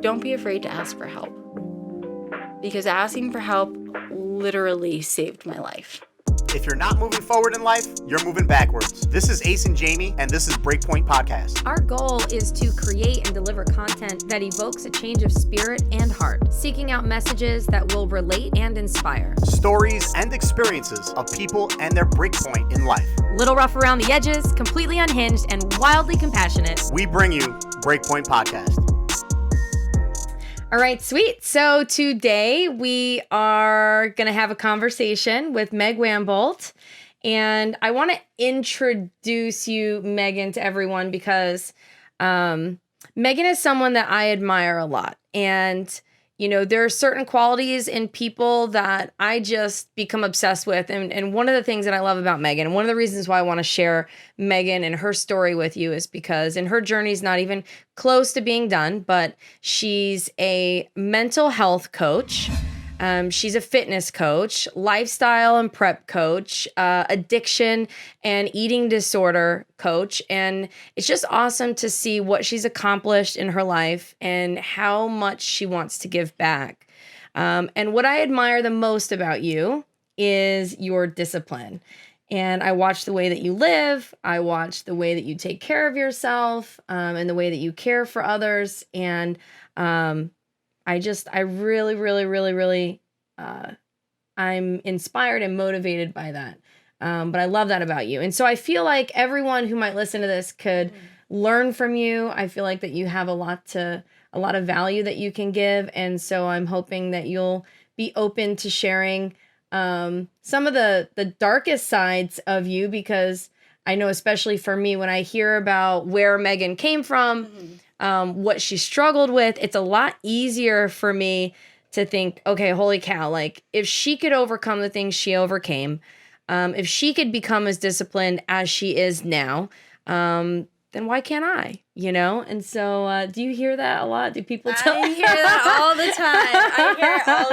don't be afraid to ask for help. Because asking for help literally saved my life. If you're not moving forward in life, you're moving backwards. This is Ace and Jamie, and this is Breakpoint Podcast. Our goal is to create and deliver content that evokes a change of spirit and heart, seeking out messages that will relate and inspire. Stories and experiences of people and their breakpoint in life. Little rough around the edges, completely unhinged, and wildly compassionate. We bring you Breakpoint Podcast. All right, sweet. So today we are going to have a conversation with Meaghan Wamboldt. And I want to introduce you, Meaghan, to everyone because Meaghan is someone that I admire a lot. And, you know, there are certain qualities in people that I just become obsessed with. And one of the things that I love about Meaghan, and one of the reasons why I want to share Meaghan and her story with you is because in her journey is not even close to being done, but she's a mental health coach. She's a fitness coach, lifestyle and prep coach, addiction and eating disorder coach. And it's just awesome to see what she's accomplished in her life and how much she wants to give back. And what I admire the most about you is your discipline. And I watch the way that you live. I watch the way that you take care of yourself, and the way that you care for others. And I really, I'm inspired and motivated by that. But I love that about you. And so I feel like everyone who might listen to this could learn from you. I feel like that you have a lot of value that you can give. And so I'm hoping that you'll be open to sharing some of the darkest sides of you, because I know, especially for me, when I hear about where Meaghan came from, what she struggled with, it's a lot easier for me to think, okay, holy cow, like if she could overcome the things she overcame, if she could become as disciplined as she is now, then why can't I, you know? And so do you hear that a lot? Do people tell I hear that all the time. I hear it all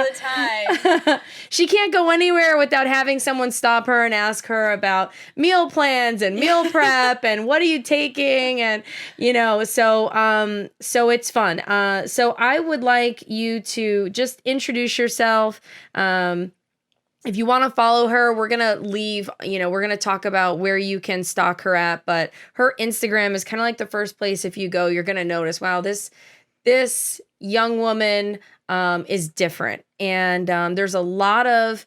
the time. She can't go anywhere without having someone stop her and ask her about meal plans and meal prep and what are you taking? And, you know, so it's fun. So I would like you to just introduce yourself. If you want to follow her, we're going to leave, you know, we're going to talk about where you can stalk her at, but her Instagram is kind of like the first place if you go, you're going to notice, wow, this young woman is different. And there's a lot of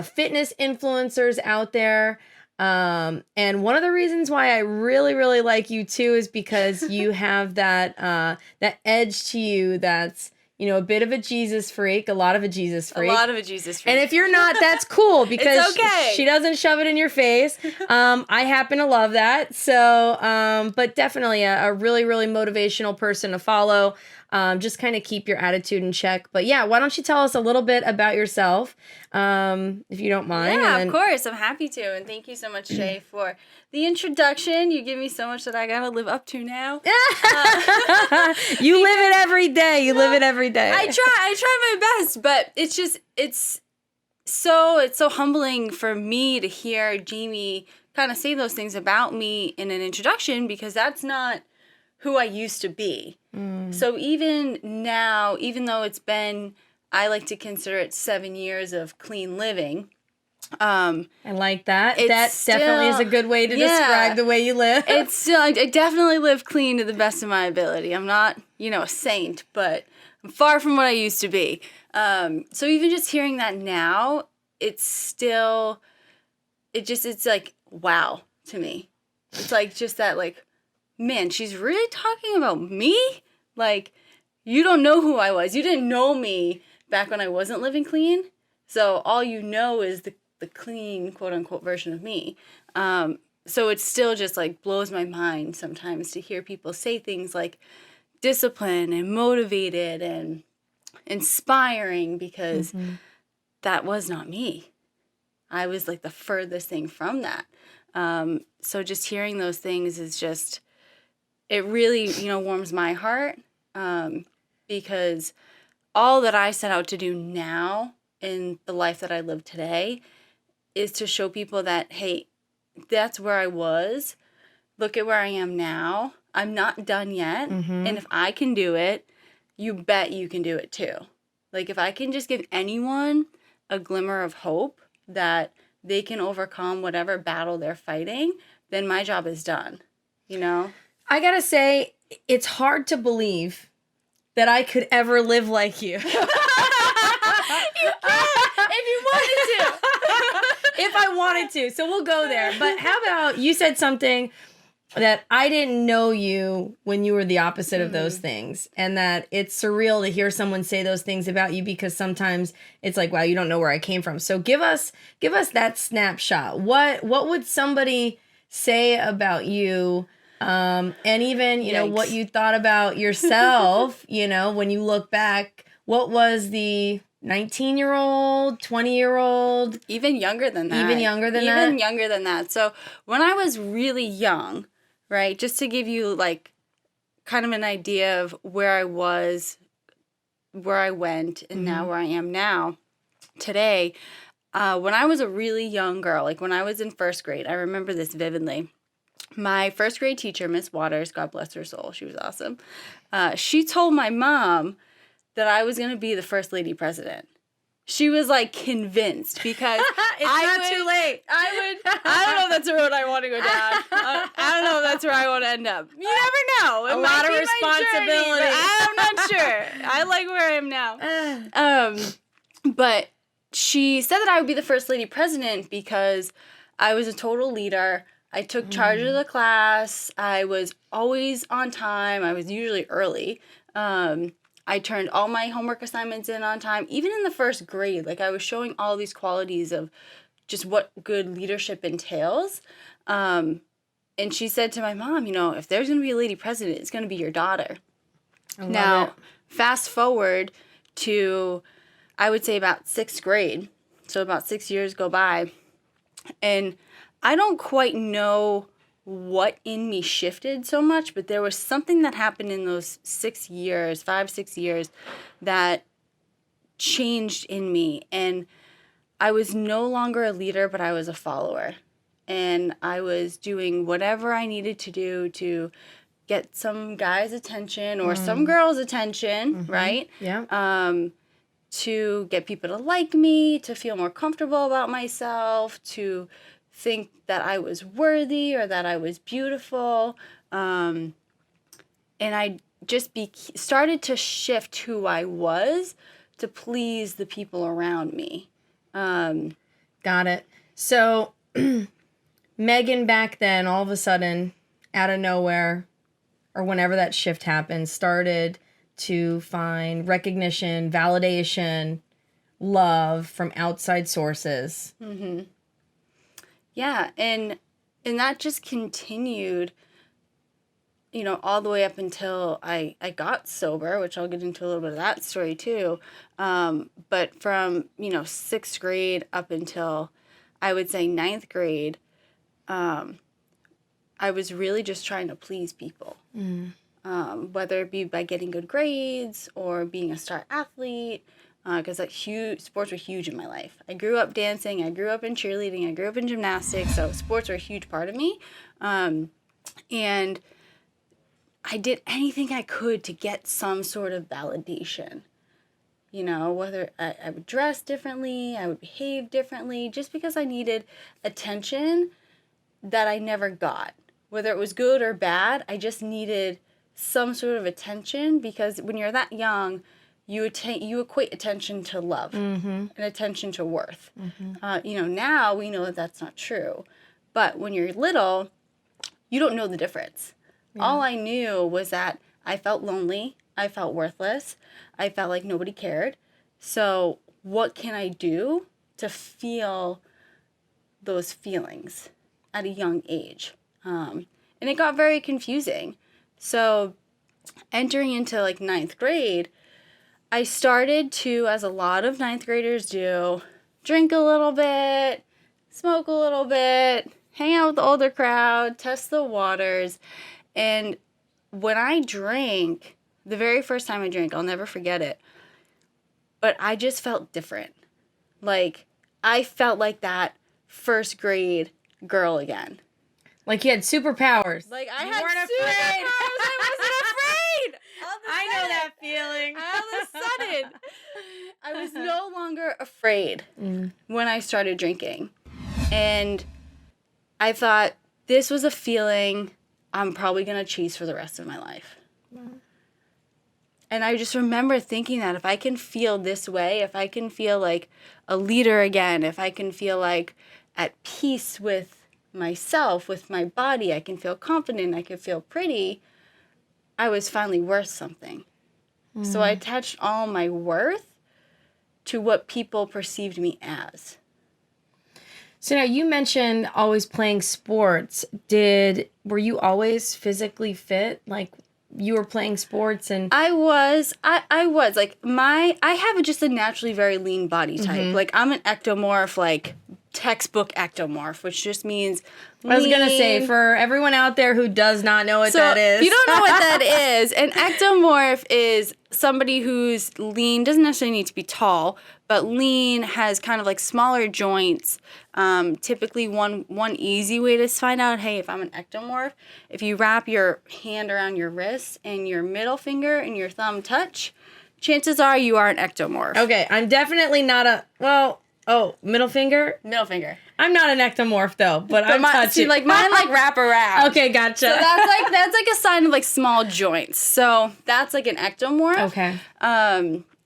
fitness influencers out there. And one of the reasons why I really, really like you too is because you have that edge to you that's, you know, a bit of a Jesus freak, a lot of a Jesus freak. And if you're not, that's cool because it's okay. She doesn't shove it in your face. I happen to love that. So, but definitely a really, really motivational person to follow. Just kind of keep your attitude in check. But yeah, why don't you tell us a little bit about yourself, if you don't mind? Yeah, of course. I'm happy to. And thank you so much, Shay, for the introduction. You give me so much that I got to live up to now. You live it every day. You live it every day. I try my best, but it's so humbling for me to hear Jamie kind of say those things about me in an introduction, because that's not who I used to be. So even now, even though it's been, I like to consider it 7 years of clean living. I like that. That definitely is a good way to describe the way you live. It's still, I definitely live clean to the best of my ability. I'm not, a saint, but I'm far from what I used to be. So even just hearing that now, it's still, it's like, wow to me. It's like just that, like, man, she's really talking about me? Like, you don't know who I was. You didn't know me back when I wasn't living clean. So all you know is the clean, quote unquote, version of me. So it still just like blows my mind sometimes to hear people say things like discipline and motivated and inspiring, because that was not me. I was like the furthest thing from that. So just hearing those things is just, it really, warms my heart, because all that I set out to do now in the life that I live today is to show people that, hey, that's where I was. Look at where I am now. I'm not done yet. And if I can do it, you bet you can do it too. Like, if I can just give anyone a glimmer of hope that they can overcome whatever battle they're fighting, then my job is done, you know? I gotta say, it's hard to believe that I could ever live like you. You can, if you wanted to. If I wanted to. So we'll go there. But how about, you said something that I didn't know you when you were the opposite of those things, and that it's surreal to hear someone say those things about you, because sometimes it's like, wow, you don't know where I came from. So give us that snapshot. What would somebody say about you, and even, you know, Yikes. what you thought about yourself, you know, when you look back? What was the 19-year-old, 20-year-old? Even younger than that. Even younger than Even that? younger than that. So when I was really young, right, just to give you like kind of an idea of where I was, where I went, and now where I am now, today, when I was a really young girl, like when I was in first grade, I remember this vividly. My first grade teacher, Miss Waters, God bless her soul, she was awesome. She told my mom that I was going to be the first lady president. She was like convinced, because It's not too late. I don't know if that's the road I want to go down. I don't know if that's where I want to end up. You never know. It A might lot of be my journey, responsibility. but I'm not sure. I like where I am now. But she said that I would be the first lady president because I was a total leader. I took charge of the class. I was always on time. I was usually early. I turned all my homework assignments in on time, even in the first grade. Like, I was showing all these qualities of just what good leadership entails. And she said to my mom, you know, if there's going to be a lady president, it's going to be your daughter. Now, fast forward to, I would say, about 6th grade. So about 6 years go by. And I don't quite know what in me shifted so much, but there was something that happened in those 6 years, 5-6 years, that changed in me. And I was no longer a leader, but I was a follower. And I was doing whatever I needed to do to get some guy's attention or some girl's attention, right? Yeah. To get people to like me, to feel more comfortable about myself, to think that I was worthy or that I was beautiful. And I just started to shift who I was to please the people around me. Got it. So Meaghan back then, all of a sudden, out of nowhere, or whenever that shift happened, started to find recognition, validation, love from outside sources. Mm-hmm. Yeah, and that just continued, you know, all the way up until I got sober, which I'll get into a little bit of that story too. But from, you know, 6th grade up until, I would say, 9th grade, I was really just trying to please people. Whether it be by getting good grades or being a star athlete, because sports were huge in my life. I grew up dancing, I grew up in cheerleading, I grew up in gymnastics, so sports were a huge part of me. And I did anything I could to get some sort of validation. You know, whether I would dress differently, I would behave differently, just because I needed attention that I never got. Whether it was good or bad, I just needed some sort of attention, because when you're that young, you equate attention to love and attention to worth. You know, now we know that that's not true. But when you're little, you don't know the difference. Yeah. All I knew was that I felt lonely. I felt worthless. I felt like nobody cared. So what can I do to feel those feelings at a young age? And it got very confusing. So entering into like 9th grade, I started to, as a lot of 9th graders do, drink a little bit, smoke a little bit, hang out with the older crowd, test the waters. And when I drank, the very first time I drank, I'll never forget it, but I just felt different. Like, I felt like that 1st grade girl again. Like you had superpowers. Like, I You had weren't superpowers. afraid. I wasn't afraid. I know that feeling. All of a sudden, I was no longer afraid when I started drinking. And I thought this was a feeling I'm probably going to chase for the rest of my life. And I just remember thinking that if I can feel this way, if I can feel like a leader again, if I can feel like at peace with myself, with my body, I can feel confident, I can feel pretty, I was finally worth something. So I attached all my worth to what people perceived me as. So now you mentioned always playing sports. Were you always physically fit? Like you were playing sports and I was like I have just a naturally very lean body type. Like I'm an ectomorph, like textbook ectomorph, which just means lean. I was gonna say, for everyone out there who does not know what that is. If you don't know what that is, an ectomorph is somebody who's lean, doesn't necessarily need to be tall, but lean, has kind of like smaller joints. Typically one easy way to find out, hey, if I'm an ectomorph, if you wrap your hand around your wrist and your middle finger and your thumb touch, chances are you are an ectomorph. Okay, I'm definitely not middle finger? Middle finger. I'm not an ectomorph though, but I'm touching. See, like mine like wrap around. Okay, gotcha. So that's like a sign of like small joints. So that's like an ectomorph. Okay.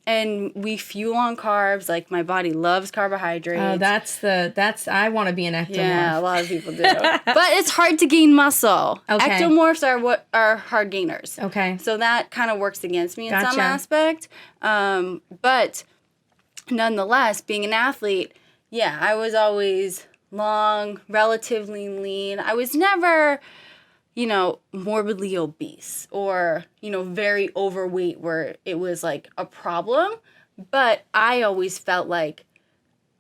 And we fuel on carbs. Like my body loves carbohydrates. Oh, that's I want to be an ectomorph. Yeah, a lot of people do. But it's hard to gain muscle. Okay. Ectomorphs are hard gainers. Okay. So that kind of works against me in Gotcha. some aspect. But nonetheless, being an athlete, yeah, I was always long, relatively lean. I was never, morbidly obese or, very overweight where it was like a problem. But I always felt like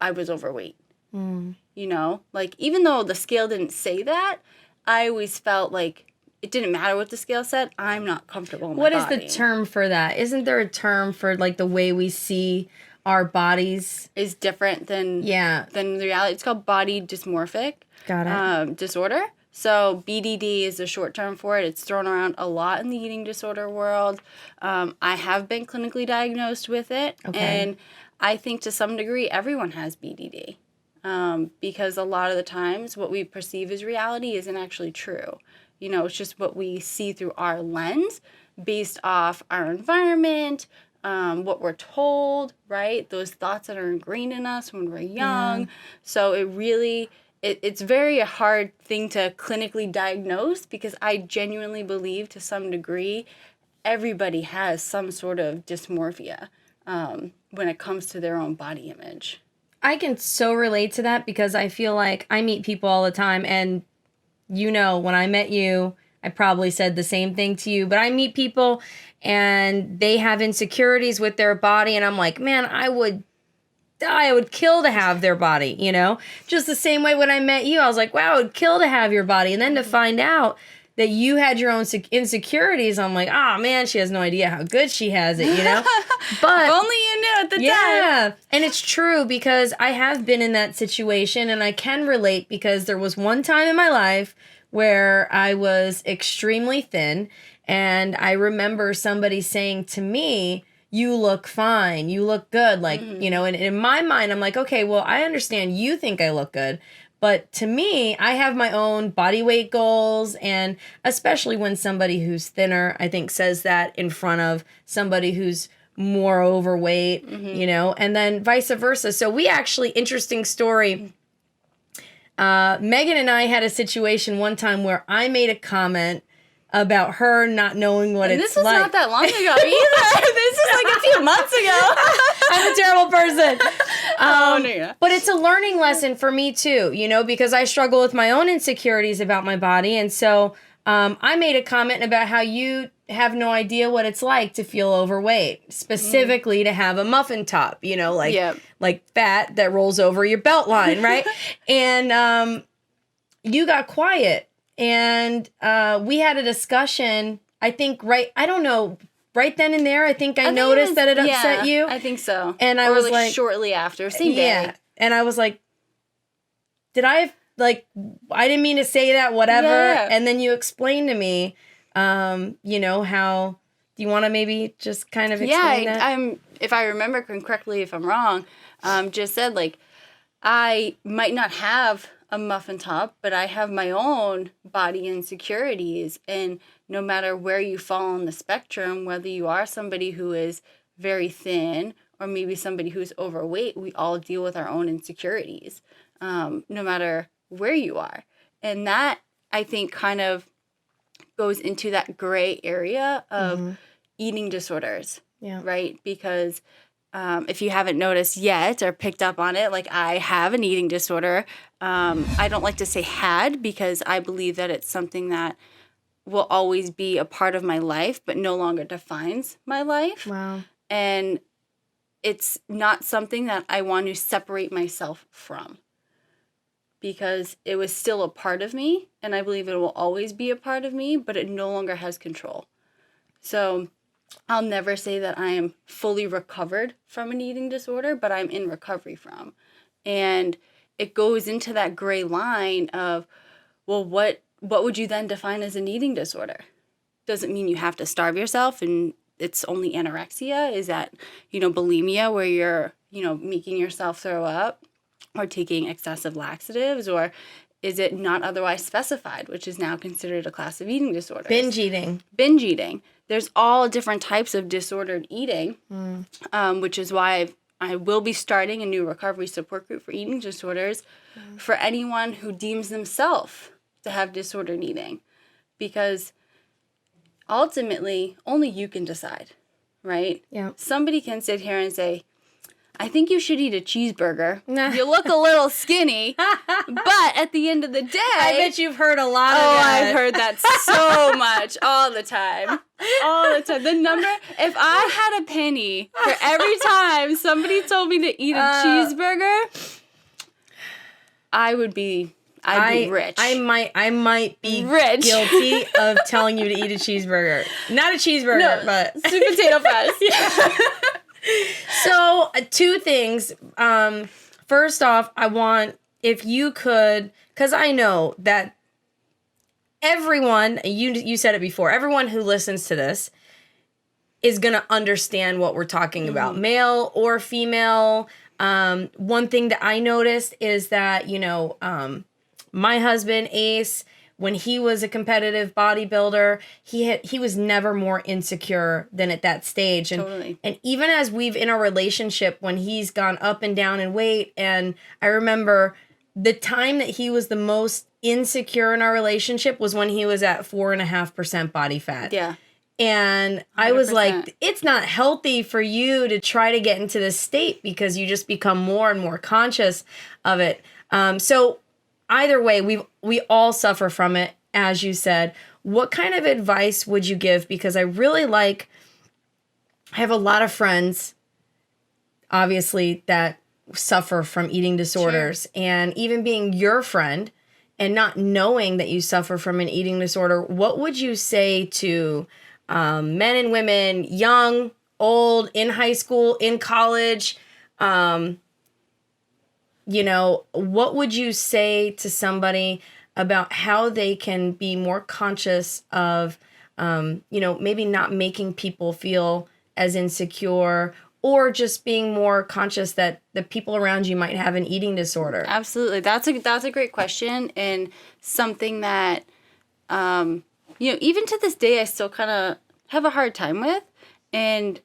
I was overweight. Like even though the scale didn't say that, I always felt like it didn't matter what the scale said. I'm not comfortable in my body. What is the term for that? Isn't there a term for like the way we see our bodies? Is different than the reality. It's called body dysmorphic disorder. So BDD is the short term for it. It's thrown around a lot in the eating disorder world. I have been clinically diagnosed with it. Okay. And I think to some degree everyone has BDD. Because a lot of the times what we perceive as reality isn't actually true. It's just what we see through our lens based off our environment, what we're told, right? Those thoughts that are ingrained in us when we're young. Yeah. So it's very a hard thing to clinically diagnose because I genuinely believe to some degree everybody has some sort of dysmorphia when it comes to their own body image. I can so relate to that because I feel like I meet people all the time and when I met you, I probably said the same thing to you, but I meet people and they have insecurities with their body and I'm like, man, I would kill to have their body, Just the same way when I met you, I was like, wow, I would kill to have your body. And then to find out that you had your own insecurities, I'm like, man, she has no idea how good she has it, But if only you knew at the time. Yeah, and it's true because I have been in that situation and I can relate because there was one time in my life where I was extremely thin and I remember somebody saying to me, you look fine, you look good, like, and in my mind, I'm like, okay, well, I understand you think I look good, but to me, I have my own body weight goals, and especially when somebody who's thinner, I think, says that in front of somebody who's more overweight, and then vice versa. So we actually, interesting story, Meaghan and I had a situation one time where I made a comment about her not knowing what it's like. This was not that long ago either. This is like a few months ago. I'm a terrible person. No. But it's a learning lesson for me too, because I struggle with my own insecurities about my body. And so I made a comment about how you have no idea what it's like to feel overweight, specifically to have a muffin top, like fat that rolls over your belt line, right? And you got quiet. And we had a discussion, I think, right then and there, I think I noticed that it upset you. I think so. And I was like, shortly after, same day. And I was like, I didn't mean to say that, whatever. Yeah. And then you explained to me, how Do you want to maybe just kind of Yeah, explain that? I'm. If I remember correctly, if I'm wrong, just said like I might not have a muffin top, but I have my own body insecurities, and no matter where you fall on the spectrum, whether you are somebody who is very thin or maybe somebody who's overweight, we all deal with our own insecurities, no matter where you are, and that I think kind of goes into that gray area of eating disorders, Yeah. right? Because if you haven't noticed yet or picked up on it, like I have an eating disorder. I don't like to say had because I believe that it's something that will always be a part of my life, but no longer defines my life. Wow. And it's not something that I want to separate myself from because it was still a part of me, and I believe it will always be a part of me, but it no longer has control. So I'll never say that I am fully recovered from an eating disorder, but I'm in recovery from. And it goes into that gray line of, well, what would you then define as an eating disorder? Doesn't mean you have to starve yourself and it's only anorexia. Is that, bulimia where you're, making yourself throw up or taking excessive laxatives, or is it not otherwise specified, which is now considered a class of eating disorders? Binge eating. Binge eating. There's all different types of disordered eating, which is why I will be starting a new recovery support group for eating disorders for anyone who deems themselves to have disordered eating. Because ultimately, only you can decide, right? Yeah. Somebody can sit here and say, I think you should eat a cheeseburger. Nah. You look a little skinny, but at the end of the day... I bet you've heard a lot of that. Oh, I've heard that so much, all the time. All the time. The number, if I had a penny for every time somebody told me to eat a cheeseburger, I'd be rich. I might be Rich. guilty of telling you to eat a cheeseburger. Not a cheeseburger, but sweet potato fries. So, two things. First off, I want, if you could, because I know that everyone, you said it before, everyone who listens to this is going to understand what we're talking about, male or female. One thing that I noticed is that, my husband, Ace, when he was a competitive bodybuilder, he was never more insecure than at that stage. And, Totally. And even as we've in our relationship, when he's gone up and down in weight, and I remember the time that he was the most insecure in our relationship was when he was at 4.5% body fat. Yeah. And I was 100%. like, it's not healthy for you to try to get into this state because you just become more and more conscious of it. So either way, we all suffer from it, as you said. What kind of advice would you give? Because I have a lot of friends, obviously, that suffer from eating disorders. Sure. And even being your friend and not knowing that you suffer from an eating disorder, what would you say to men and women, young, old, in high school, in college, what would you say to somebody about how they can be more conscious of, maybe not making people feel as insecure, or just being more conscious that the people around you might have an eating disorder? Absolutely. That's a great question, and something that, even to this day, I still kind of have a hard time with. And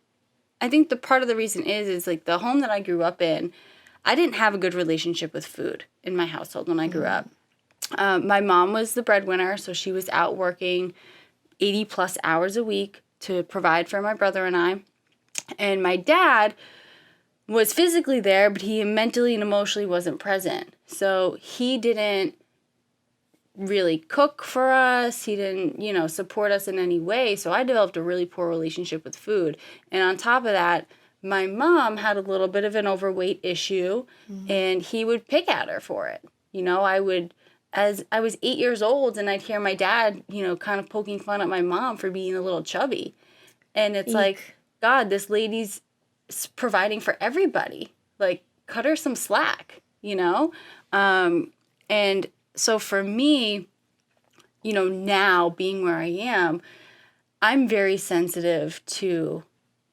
I think the part of the reason is like the home that I grew up in, I didn't have a good relationship with food in my household when I grew up. My mom was the breadwinner, so she was out working 80 plus hours a week to provide for my brother and I. And my dad was physically there, but he mentally and emotionally wasn't present. So he didn't really cook for us. He didn't, support us in any way. So I developed a really poor relationship with food. And on top of that, my mom had a little bit of an overweight issue, and he would pick at her for it. As I was 8 years old, and I'd hear my dad, kind of poking fun at my mom for being a little chubby. And it's like, God, this lady's providing for everybody. Like, cut her some slack, And so for me, now being where I am, I'm very sensitive to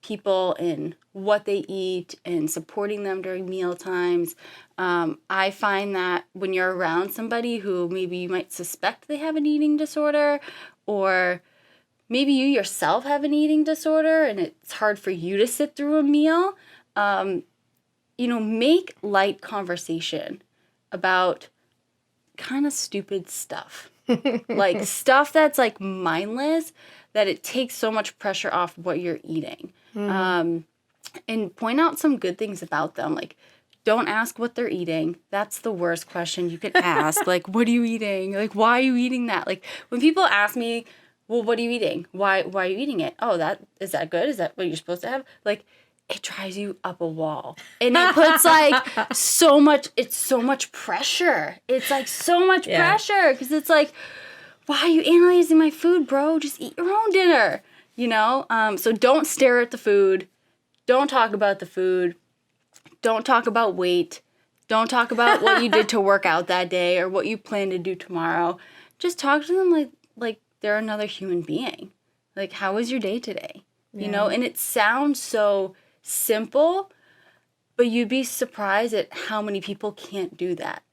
people and what they eat and supporting them during meal times. I find that when you're around somebody who maybe you might suspect they have an eating disorder, or maybe you yourself have an eating disorder and it's hard for you to sit through a meal, make light conversation about kind of stupid stuff. Like stuff that's like mindless, that it takes so much pressure off what you're eating. And point out some good things about them. Like, don't ask what they're eating. That's the worst question you could ask. Like, what are you eating? Like, why are you eating that? Like, when people ask me, well, what are you eating? Why are you eating it? Oh, is that good? Is that what you're supposed to have? Like, it drives you up a wall. And it puts it's so much pressure. It's like so much pressure, because it's like, why are you analyzing my food, bro? Just eat your own dinner, So don't stare at the food. Don't talk about the food. Don't talk about weight. Don't talk about what you did to work out that day or what you plan to do tomorrow. Just talk to them like they're another human being. Like, how was your day today? Yeah. And it sounds so simple, but you'd be surprised at how many people can't do that.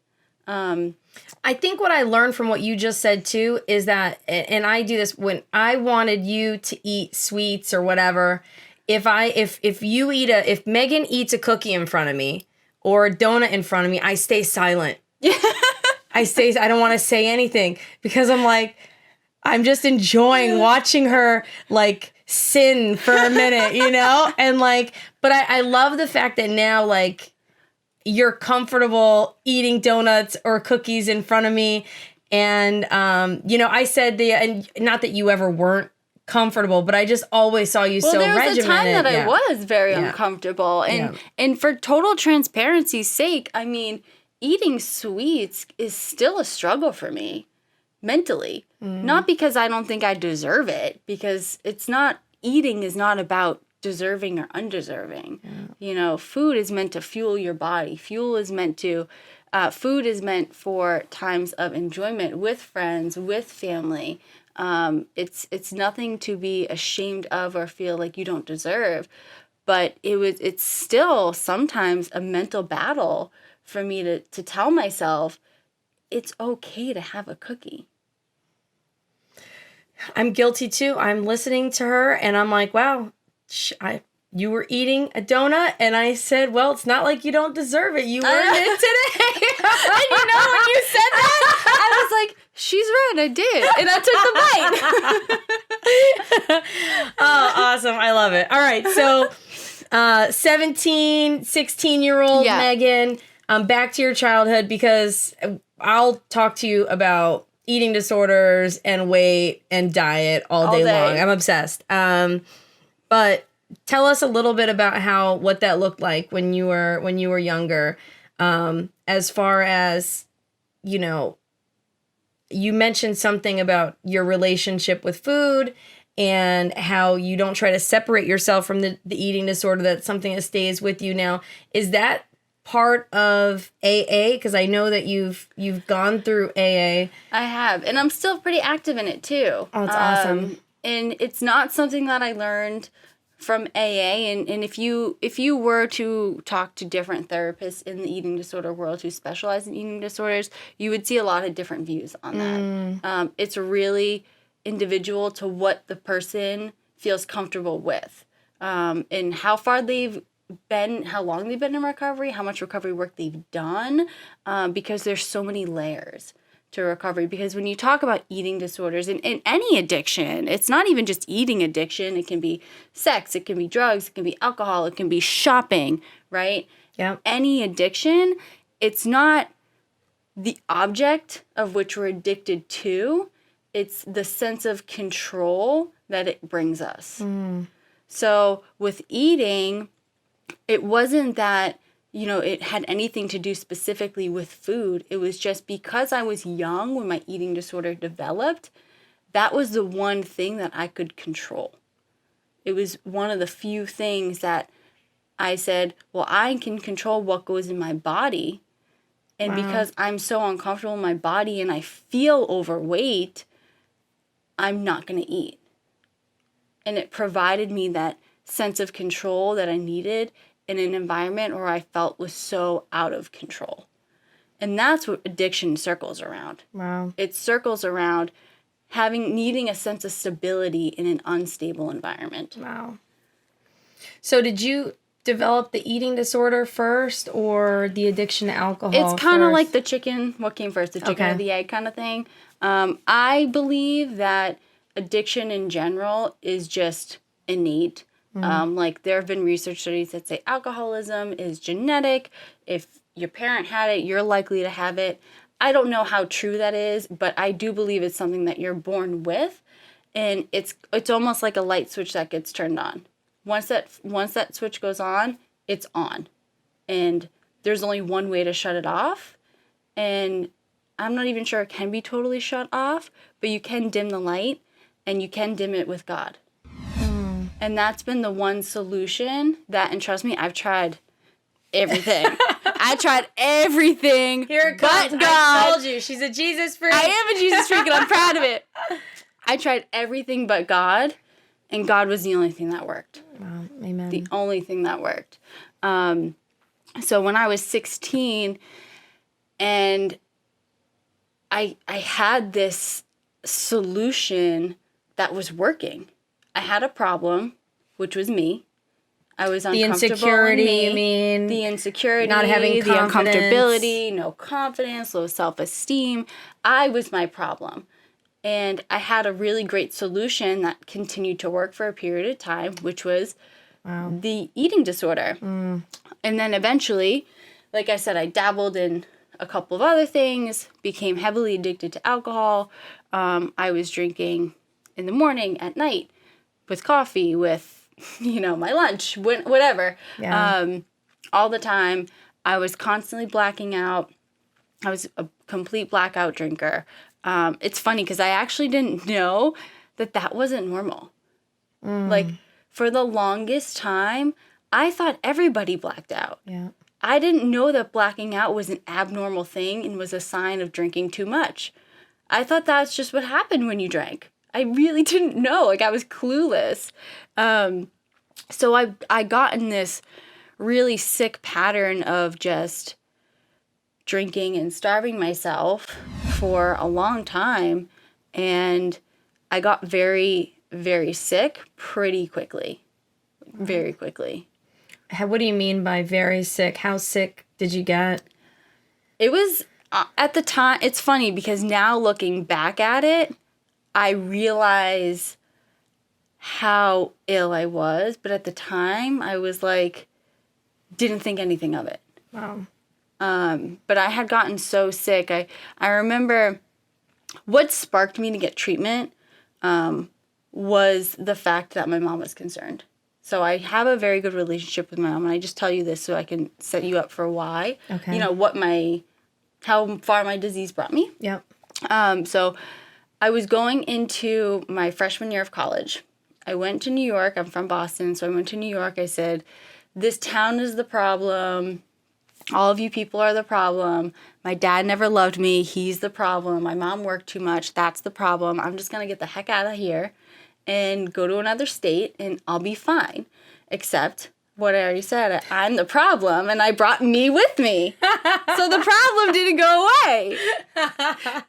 I think what I learned from what you just said too is that, and I do this when I wanted you to eat sweets or whatever. If Megan eats a cookie in front of me or a donut in front of me, I stay silent. I don't want to say anything, because I'm just enjoying watching her sin for a minute, and but I love the fact that now you're comfortable eating donuts or cookies in front of me. And, I said and not that you ever weren't comfortable, but I just always saw you so regimented. Well, there was a time that I was very uncomfortable. And for total transparency's sake, I mean, eating sweets is still a struggle for me mentally. Not because I don't think I deserve it, because eating is not about deserving or undeserving. Food is meant to fuel your body. Food is meant for times of enjoyment with friends, with family. It's nothing to be ashamed of or feel like you don't deserve, but it's still sometimes a mental battle for me to tell myself it's okay to have a cookie. I'm guilty too. I'm listening to her and I'm like, wow, you were eating a donut, and I said, well, it's not like you don't deserve it. You earned it today. And when you said that, I was like, she's right, I did. And I took the bite. Oh, awesome. I love it. All right. So 17, 16-year-old Meaghan, back to your childhood, because I'll talk to you about eating disorders and weight and diet all day long. I'm obsessed. But tell us a little bit about what that looked like when you were younger. As far as, you mentioned something about your relationship with food and how you don't try to separate yourself from the eating disorder. That's something that stays with you now. Is that part of AA? Because I know that you've gone through AA. I have, and I'm still pretty active in it too. Oh, that's awesome. And it's not something that I learned from AA. And if you were to talk to different therapists in the eating disorder world who specialize in eating disorders, you would see a lot of different views on that. It's really individual to what the person feels comfortable with, and how far they've been, how long they've been in recovery, how much recovery work they've done, because there's so many layers to recovery. Because when you talk about eating disorders and any addiction, it's not even just eating addiction. It can be sex, it can be drugs, it can be alcohol, it can be shopping, right? Yeah. Any addiction, it's not the object of which we're addicted to. It's the sense of control that it brings us. So with eating, it wasn't that, it had anything to do specifically with food. It was just because I was young when my eating disorder developed, that was the one thing that I could control. It was one of the few things that I said, well, I can control what goes in my body. And because I'm so uncomfortable in my body and I feel overweight, I'm not going to eat. and it provided me that sense of control that I needed in an environment where I felt was so out of control. And that's what addiction circles around. Wow. It circles around needing a sense of stability in an unstable environment. Wow. So did you develop the eating disorder first or the addiction to alcohol? It's kind of first? like the chicken. What came first, the chicken Okay. or the egg kind of thing? I believe that addiction in general is just innate. Like there have been research studies that say alcoholism is genetic. If your parent had it, you're likely to have it. I don't know how true that is, but I do believe it's something that you're born with, and it's almost like a light switch that gets turned on. Once that switch goes on, it's on. And there's only one way to shut it off. And I'm not even sure it can be totally shut off, but you can dim the light, and you can dim it with God. And that's been the one solution and trust me, I've tried everything. I tried everything. Here it but comes. God. I told you, she's a Jesus freak. I am a Jesus freak, and I'm proud of it. I tried everything but God, and God was the only thing that worked. Wow, amen. The only thing that worked. So when I was 16, and I had this solution that was working. I had a problem, which was me. I was uncomfortable. The insecurity, in me. you mean? The insecurity, Not having the confidence. uncomfortability, no confidence, low self-esteem. I was my problem. And I had a really great solution that continued to work for a period of time, which was the eating disorder. And then eventually, like I said, I dabbled in a couple of other things, became heavily addicted to alcohol. I was drinking in the morning, at night, with coffee, with, my lunch, whatever. Yeah. All the time. I was constantly blacking out. I was a complete blackout drinker. It's funny because I actually didn't know that wasn't normal. Like, for the longest time, I thought everybody blacked out. Yeah. I didn't know that blacking out was an abnormal thing and was a sign of drinking too much. I thought that's just what happened when you drank. I really didn't know. Like, I was clueless. So I got in this really sick pattern of just drinking and starving myself for a long time. And I got very, very sick pretty quickly. Very quickly. What do you mean by very sick? How sick did you get? It was, at the time, it's funny because now looking back at it, I realize how ill I was. But at the time, I was like, didn't think anything of it. Wow. But I had gotten so sick. I remember what sparked me to get treatment was the fact that my mom was concerned. So I have a very good relationship with my mom, and I just tell you this so I can set you up for why. Okay. How far my disease brought me. Yep. So I was going into my freshman year of college. I went to New York. I'm from Boston, so I went to New York. I said, this town is the problem. All of you people are the problem. My dad never loved me. He's the problem. My mom worked too much. That's the problem. I'm just going to get the heck out of here and go to another state, and I'll be fine. Except, what I already said, I'm the problem, and I brought me with me. So the problem didn't go away.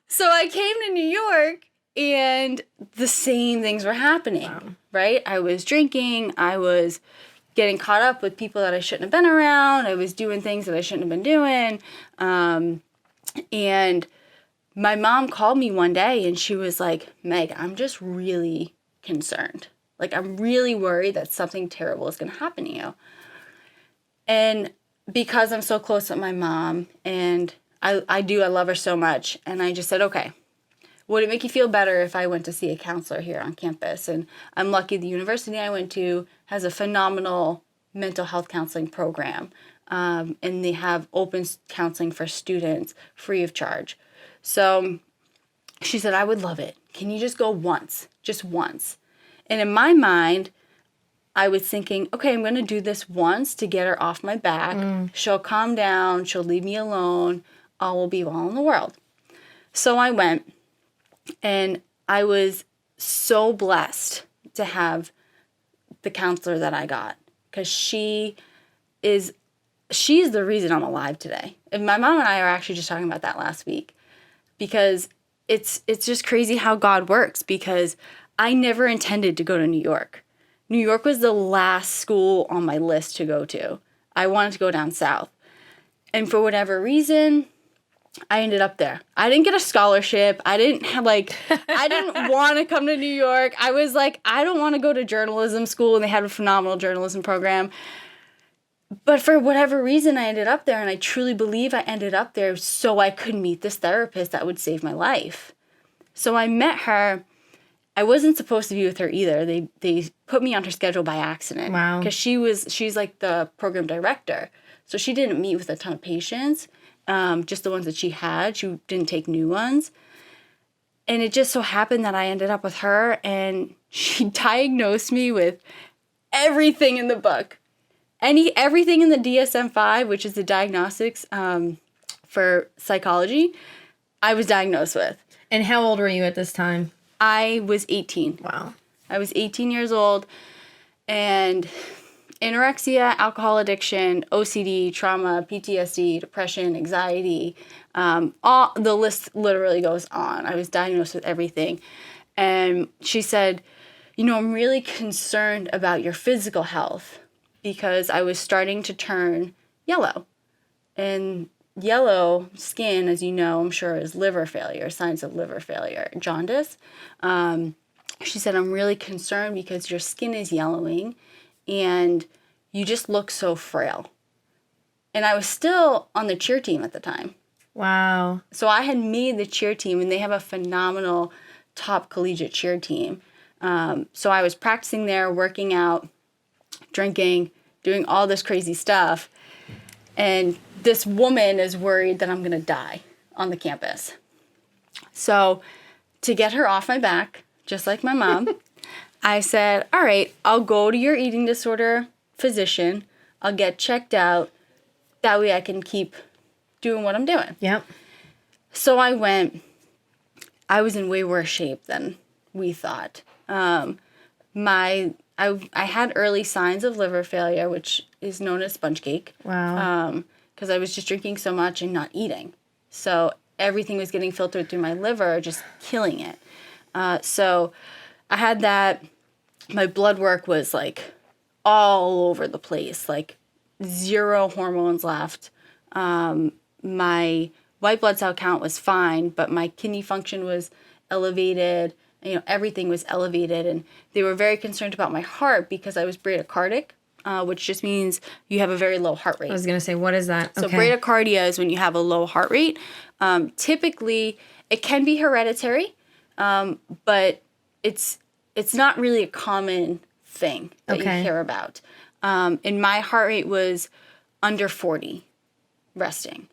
So I came to New York, and the same things were happening, right? I was drinking. I was getting caught up with people that I shouldn't have been around. I was doing things that I shouldn't have been doing. And my mom called me one day, and she was like, Meg, I'm just really concerned. Like, I'm really worried that something terrible is going to happen to you. And because I'm so close with my mom, and I love her so much, and I just said, okay, would it make you feel better if I went to see a counselor here on campus? And I'm lucky the university I went to has a phenomenal mental health counseling program. And they have open counseling for students free of charge. So she said, I would love it. Can you just go once? Just once. And in my mind, I was thinking, okay, I'm going to do this once to get her off my back. She'll calm down. She'll leave me alone. All will be well in the world. So I went, and I was so blessed to have the counselor that I got, because she's the reason I'm alive today. And my mom and I are actually just talking about that last week, because it's just crazy how God works, because I never intended to go to New York. New York was the last school on my list to go to. I wanted to go down south. And for whatever reason, I ended up there. I didn't get a scholarship. I didn't want to come to New York. I was like, I don't want to go to journalism school, and they had a phenomenal journalism program. But for whatever reason, I ended up there, and I truly believe I ended up there so I could meet this therapist that would save my life. So I met her. I wasn't supposed to be with her either. They put me on her schedule by accident. Wow. Because she's like the program director. So she didn't meet with a ton of patients. Just the ones that she had. She didn't take new ones. And it just so happened that I ended up with her, and she diagnosed me with everything in the book. Everything in the DSM-5, which is the diagnostics for psychology, I was diagnosed with. And how old were you at this time? I was 18. Wow. I was 18 years old, and anorexia, alcohol addiction, OCD, trauma, PTSD, depression, anxiety, all the list literally goes on. I was diagnosed with everything. And she said, I'm really concerned about your physical health, because I was starting to turn yellow. And yellow skin, as you know, I'm sure, is liver failure, signs of liver failure, jaundice. She said, I'm really concerned because your skin is yellowing and you just look so frail. And I was still on the cheer team at the time. Wow. So I had made the cheer team, and they have a phenomenal top collegiate cheer team. So I was practicing there, working out, drinking, doing all this crazy stuff. And this woman is worried that I'm going to die on the campus. So to get her off my back, just like my mom, I said, all right, I'll go to your eating disorder physician. I'll get checked out. That way I can keep doing what I'm doing. Yep. So I went. I was in way worse shape than we thought. I had early signs of liver failure, which is known as sponge cake. Wow. Because I was just drinking so much and not eating. So everything was getting filtered through my liver, just killing it. So I had that. My blood work was like all over the place, like 0 hormones left. My white blood cell count was fine, but my kidney function was elevated. Everything was elevated, and they were very concerned about my heart because I was bradycardic, which just means you have a very low heart rate. I was going to say, what is that? So bradycardia is when you have a low heart rate. Typically, it can be hereditary, but it's not really a common thing that you hear about. And my heart rate was under 40 resting,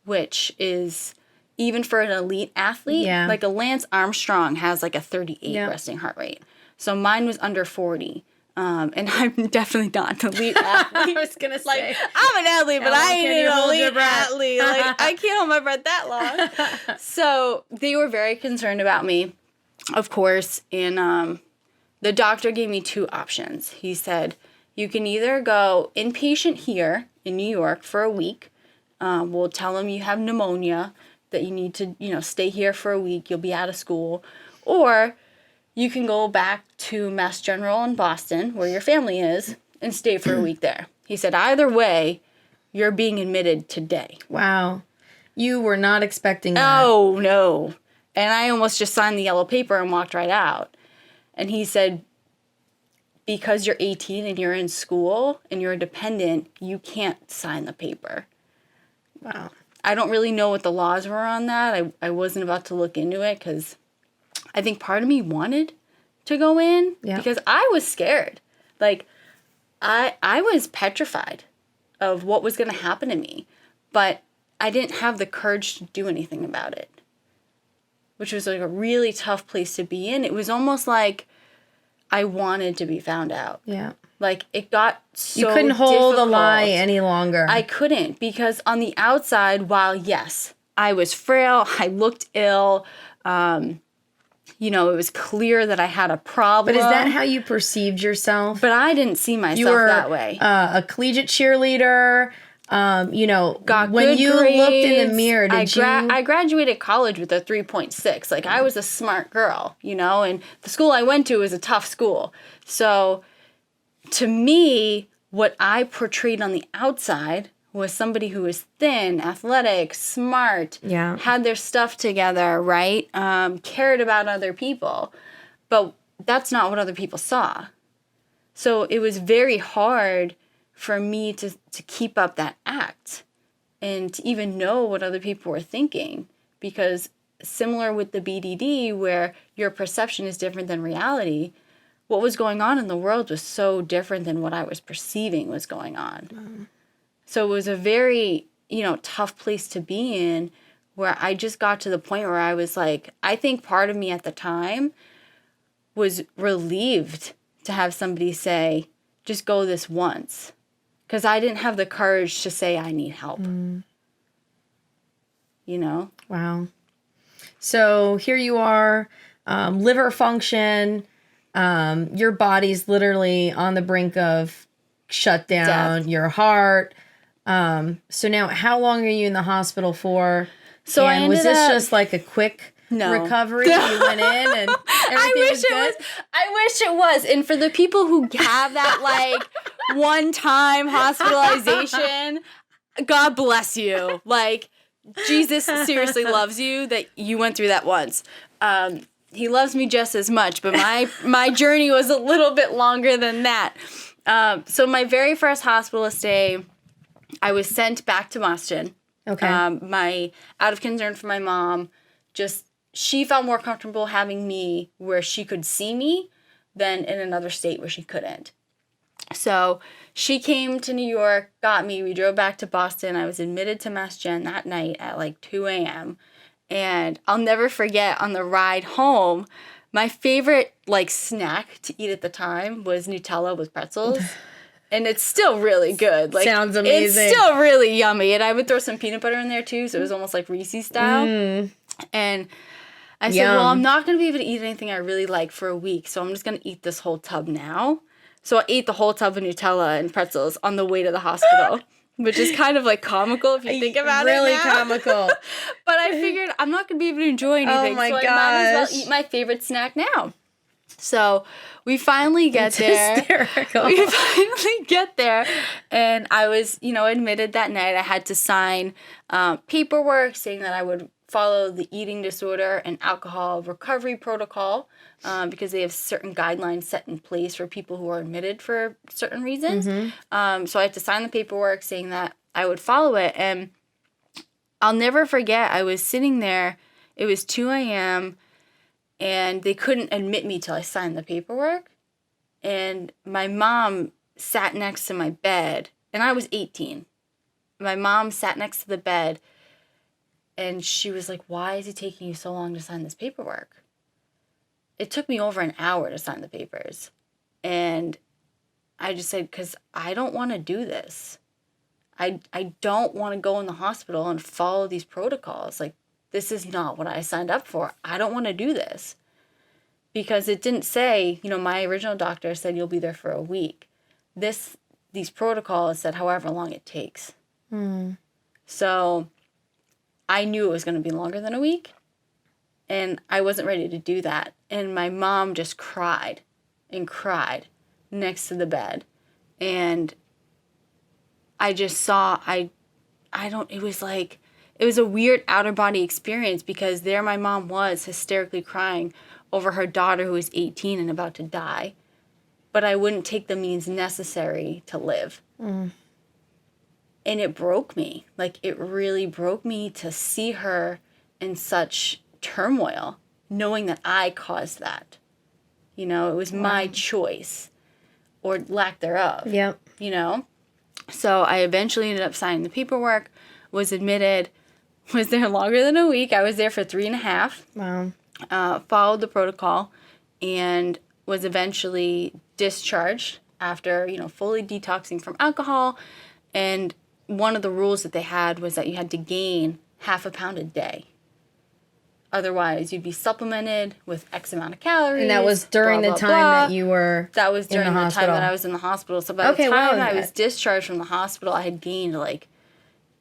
which is, even for an elite athlete, like a Lance Armstrong has like a 38 resting heart rate. So mine was under 40. And I'm definitely not an elite athlete. I was going to say. I'm an athlete, but I ain't an elite athlete. Like, I can't hold my breath that long. So they were very concerned about me, of course. And the doctor gave me 2 options. He said, you can either go inpatient here in New York for a week. We'll tell them you have pneumonia, that you need to, stay here for a week. You'll be out of school. Or you can go back to Mass General in Boston, where your family is, and stay for a week there. He said, either way, you're being admitted today. Wow. You were not expecting that. Oh, no. And I almost just signed the yellow paper and walked right out. And he said, because you're 18 and you're in school and you're a dependent, you can't sign the paper. Wow. I don't really know what the laws were on that. I wasn't about to look into it because I think part of me wanted to go in because I was scared. Like, I was petrified of what was going to happen to me, but I didn't have the courage to do anything about it, which was like a really tough place to be in. It was almost like I wanted to be found out. Yeah. Like, it got so You couldn't hold difficult. a lie any longer. I couldn't, because on the outside, while yes, I was frail, I looked ill, it was clear that I had a problem. But is that how you perceived yourself? But I didn't see myself You were that way. A collegiate cheerleader. Got when good you grades. looked in the mirror, I graduated college with a 3.6. Like, I was a smart girl, and the school I went to was a tough school. So, to me, what I portrayed on the outside was somebody who was thin, athletic, smart, had their stuff together, right? Cared about other people. But that's not what other people saw. So it was very hard for me to keep up that act and to even know what other people were thinking, because similar with the BDD, where your perception is different than reality, what was going on in the world was so different than what I was perceiving was going on. So it was a very, tough place to be in, where I just got to the point where I was like, I think part of me at the time was relieved to have somebody say, just go this once. Because I didn't have the courage to say I need help. Wow. So here you are, liver function, your body's literally on the brink of shutdown, your heart. So now how long are you in the hospital for? So and was this just like a quick recovery? You went in and everything was good? I wish it was. And for the people who have that one-time hospitalization, God bless you. Jesus seriously loves you that you went through that once. He loves me just as much, but my journey was a little bit longer than that. So my very first hospital stay, I was sent back to Boston. Okay. Out of concern for my mom, she felt more comfortable having me where she could see me than in another state where she couldn't. So she came to New York, got me. We drove back to Boston. I was admitted to Mass Gen that night at 2 a.m. And I'll never forget, on the ride home, my favorite snack to eat at the time was Nutella with pretzels. And it's still really good. Sounds amazing. It's still really yummy. And I would throw some peanut butter in there too, so it was almost like Reese's style. And I said, well, I'm not going to be able to eat anything I really like for a week, so I'm just going to eat this whole tub now. So I ate the whole tub of Nutella and pretzels on the way to the hospital, which is kind of comical if you think about it. Really comical. But I figured I'm not going to be able to enjoy anything, so I might as well eat my favorite snack now. So we finally get there. Hysterical. We finally get there, and I was, admitted that night. I had to sign paperwork saying that I would follow the eating disorder and alcohol recovery protocol, because they have certain guidelines set in place for people who are admitted for certain reasons. So I had to sign the paperwork saying that I would follow it. And I'll never forget, I was sitting there. It was 2 a.m., and they couldn't admit me till I signed the paperwork. And my mom sat next to my bed, and I was 18. My mom sat next to the bed, and she was like, why is it taking you so long to sign this paperwork? It took me over an hour to sign the papers. And I just said, because I don't want to do this. I don't want to go in the hospital and follow these protocols. This is not what I signed up for. I don't want to do this. Because it didn't say, my original doctor said you'll be there for a week. These protocols said however long it takes. So I knew it was going to be longer than a week. And I wasn't ready to do that. And my mom just cried and cried next to the bed. And I just saw, it was a weird outer body experience, because there my mom was hysterically crying over her daughter who was 18 and about to die. But I wouldn't take the means necessary to live. And it broke me. It really broke me to see her in such turmoil, knowing that I caused that. It was my choice, or lack thereof. Yep. So I eventually ended up signing the paperwork, was admitted, was there longer than a week. I was there for 3.5. Wow. Followed the protocol, and was eventually discharged after, fully detoxing from alcohol. And one of the rules that they had was that you had to gain 0.5 pound a day. Otherwise, you'd be supplemented with X amount of calories. And that was during blah, the blah, time blah. that you were That was during in the time hospital. that I was in the hospital. So by the time I was discharged from the hospital, I had gained like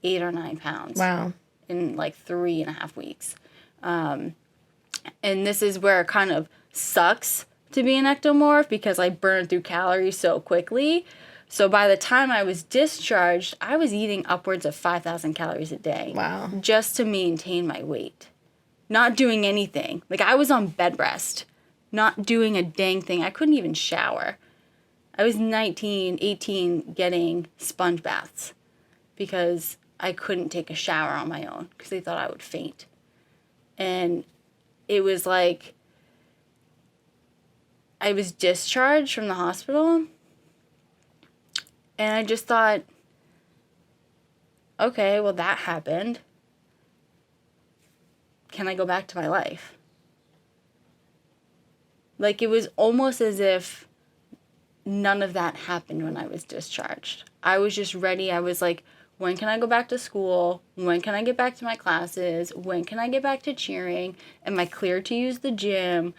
8 or 9 pounds. Wow. In like 3.5 weeks. And this is where it kind of sucks to be an ectomorph because I burned through calories so quickly. So by the time I was discharged, I was eating upwards of 5,000 calories a day. Wow. Just to maintain my weight. Not doing anything. Like, I was on bed rest. Not doing a dang thing. I couldn't even shower. I was 19, 18 getting sponge baths because I couldn't take a shower on my own because they thought I would faint. And it was like I was discharged from the hospital and I just thought, okay, well, that happened. Can I go back to my life? Like, it was almost as if none of that happened when I was discharged. I was just ready. I was like, when can I go back to school? When can I get back to my classes? When can I get back to cheering? Am I clear to use the gym?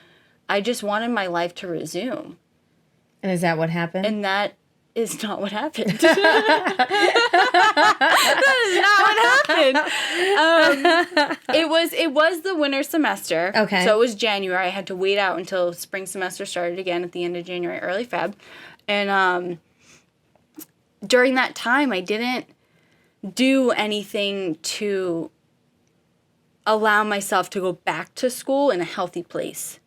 I just wanted my life to resume. And is that what happened? And that is not what happened. That is not what happened. It was the winter semester. Okay. So it was January. I had to wait out until spring semester started again at the end of January, early Feb. And during that time, I didn't do anything to allow myself to go back to school in a healthy place.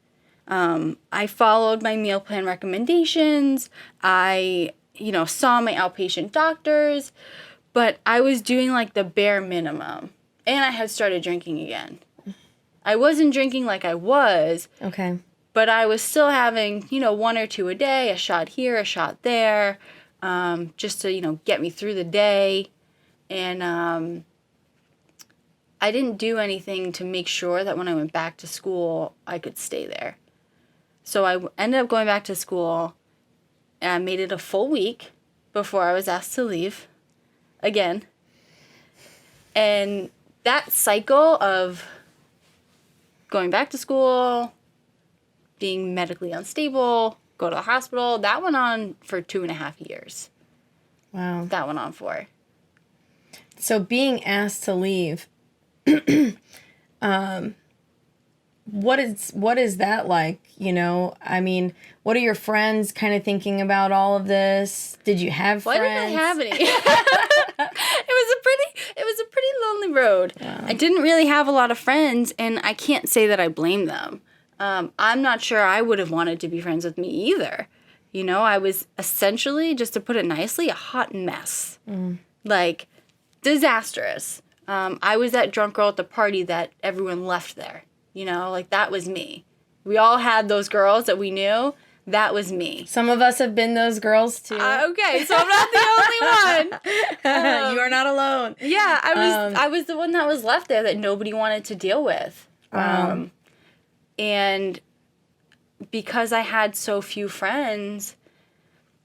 I followed my meal plan recommendations. I saw my outpatient doctors, but I was doing like the bare minimum. And I had started drinking again. I wasn't drinking like I was. Okay. But I was still having, 1 or 2 a day, a shot here, a shot there, just to, get me through the day. And I didn't do anything to make sure that when I went back to school, I could stay there. So I ended up going back to school, and I made it a full week before I was asked to leave again. And that cycle of going back to school, being medically unstable, go to the hospital, that went on for 2.5 years. Wow. That went on for. So being asked to leave, what is that like? I mean, what are your friends kind of thinking about all of this? Did you have friends? Why didn't I have any? It was a pretty lonely road. Wow. I didn't really have a lot of friends, and I can't say that I blame them. I'm not sure I would have wanted to be friends with me either. I was essentially, just to put it nicely, a hot mess. Like, disastrous. I was that drunk girl at the party that everyone left there. Like, that was me. We all had those girls that we knew. That was me. Some of us have been those girls too. Okay, so I'm not the only one. You are not alone. Yeah, I was the one that was left there that nobody wanted to deal with. And because I had so few friends,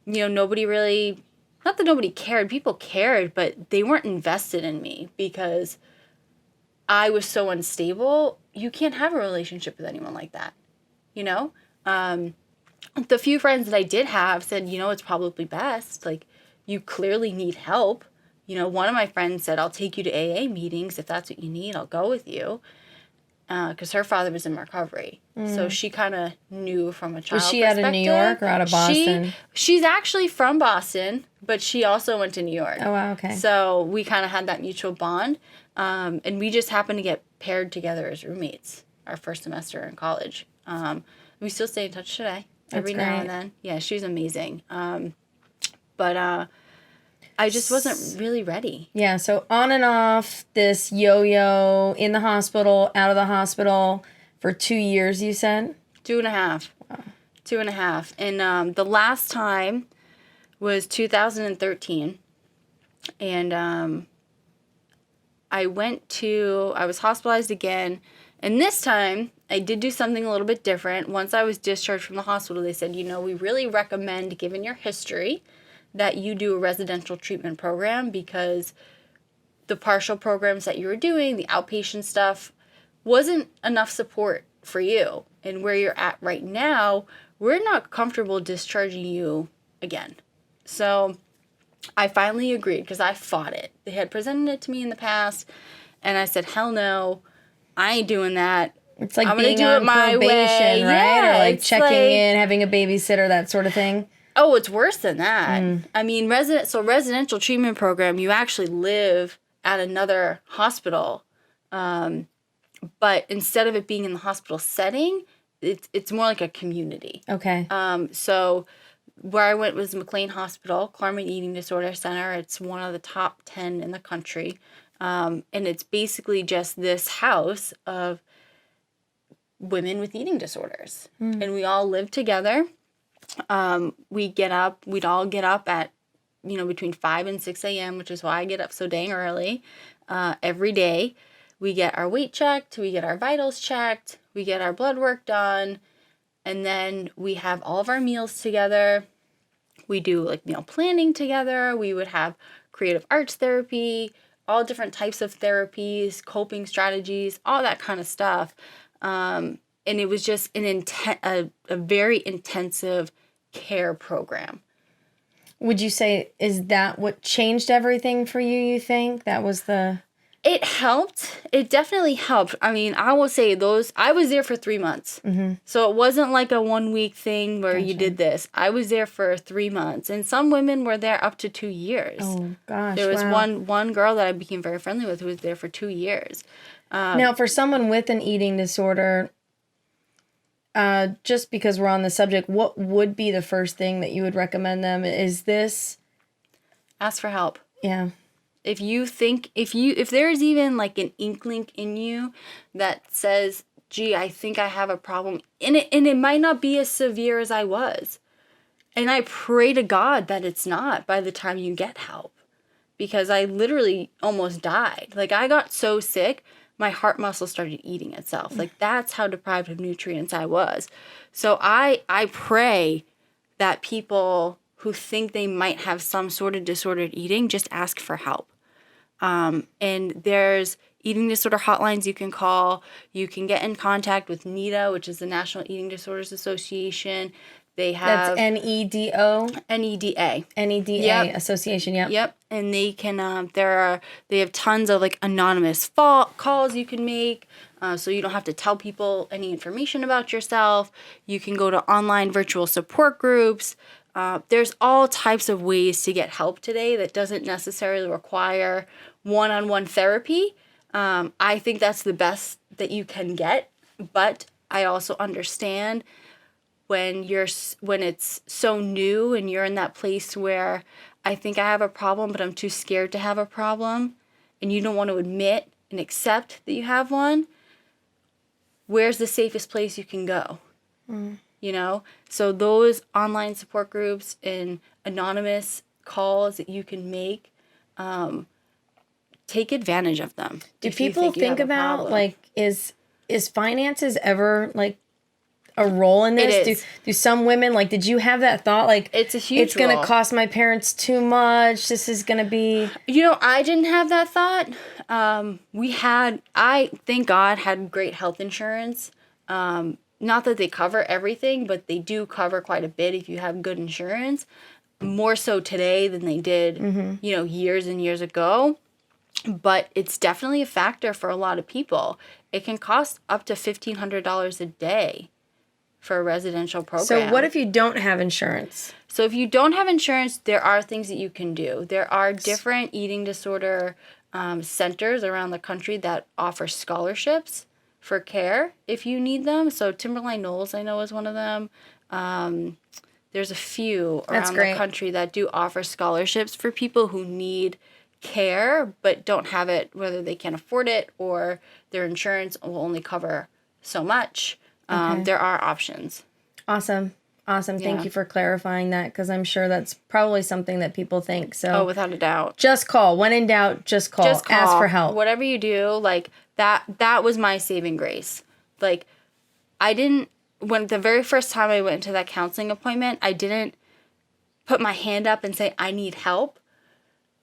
nobody really, not that nobody cared, people cared, but they weren't invested in me because I was so unstable. You can't have a relationship with anyone like that, The few friends that I did have said, it's probably best. Like, you clearly need help. One of my friends said, I'll take you to AA meetings. If that's what you need, I'll go with you. Because her father was in recovery. So she kind of knew from a child perspective. Was she out of New York or out of Boston? She's actually from Boston, but she also went to New York. Oh, wow, okay. So we kind of had that mutual bond. And we just happened to get paired together as roommates our first semester in college. We still stay in touch today. Every now and then. Yeah, she was amazing. But I just wasn't really ready. Yeah, so on and off, this yo-yo, in the hospital, out of the hospital, for 2 years, you said? 2.5. Wow. 2.5. And the last time was 2013. And I was hospitalized again. And this time, I did do something a little bit different. Once I was discharged from the hospital, they said, we really recommend, given your history, that you do a residential treatment program because the partial programs that you were doing, the outpatient stuff, wasn't enough support for you. And where you're at right now, we're not comfortable discharging you again. So I finally agreed because I fought it. They had presented it to me in the past, and I said, hell no, I ain't doing that. It's like I'm being gonna do on it my probation, way. right? Yeah, Or like it's checking like- in, having a babysitter, that sort of thing. Oh, it's worse than that. I mean, residential treatment program, you actually live at another hospital. But instead of it being in the hospital setting, it's more like a community. Okay. So where I went was McLean Hospital, Claremont Eating Disorder Center. It's one of the top 10 in the country. And it's basically just this house of women with eating disorders. And we all live together. We'd all get up at, between 5 and 6 a.m., which is why I get up so dang early, every day. We get our weight checked, we get our vitals checked, we get our blood work done, and then we have all of our meals together. We do like meal planning together. We would have creative arts therapy, all different types of therapies, coping strategies, all that kind of stuff. And it was just a very intensive care program. Would you say, is that what changed everything for you, you think? That was the... It helped. It definitely helped. I mean, I will say I was there for 3 months. So it wasn't like a 1 week thing where you did this. I was there for 3 months. And some women were there up to 2 years. Oh, gosh, There was wow. one girl that I became very friendly with who was there for 2 years. Now, for someone with an eating disorder, just because we're on the subject, what would be the first thing that you would recommend them? Is this... Ask for help. Yeah. If there's even like an inkling in you that says, gee, I think I have a problem, and it might not be as severe as I was. And I pray to God that it's not by the time you get help, because I literally almost died. Like, I got so sick, my heart muscle started eating itself. Like, that's how deprived of nutrients I was. So I pray that people who think they might have some sort of disordered eating just ask for help. And there's eating disorder hotlines you can call. You can get in contact with NEDA, which is the National Eating Disorders Association. They have... That's NEDO? NEDA. NEDA Yep. Association, yep. Yep. And they can, they have tons of like anonymous calls you can make. So you don't have to tell people any information about yourself. You can go to online virtual support groups. There's all types of ways to get help today that doesn't necessarily require one-on-one therapy. I think that's the best that you can get, but I also understand when it's so new and you're in that place where I think I have a problem, but I'm too scared to have a problem, and you don't want to admit and accept that you have one. Where's the safest place you can go? So those online support groups and anonymous calls that you can make, take advantage of them. Do people think about, like, is finances ever like a role in this? It is. Do some women, like, did you have that thought, like, It's a huge it's gonna role. cost my parents too much, this is gonna be... I didn't have that thought. I thank God, had great health insurance. Not that they cover everything, but they do cover quite a bit if you have good insurance. More so today than they did, years and years ago. But it's definitely a factor for a lot of people. It can cost up to $1,500 a day for a residential program. So what if you don't have insurance? So if you don't have insurance, there are things that you can do. There are different eating disorder centers around the country that offer scholarships for care if you need them. So Timberline Knolls, I know, is one of them. There's a few around the country that do offer scholarships for people who need care but don't have it, whether they can't afford it or their insurance will only cover so much. There are options. Awesome. Thank Yeah. you for clarifying that, because I'm sure that's probably something that people think. So Without a doubt. just call. When in doubt, just call. Just call. Ask for help. Whatever you do, like that was my saving grace. Like, when the very first time I went to that counseling appointment, I didn't put my hand up and say, I need help.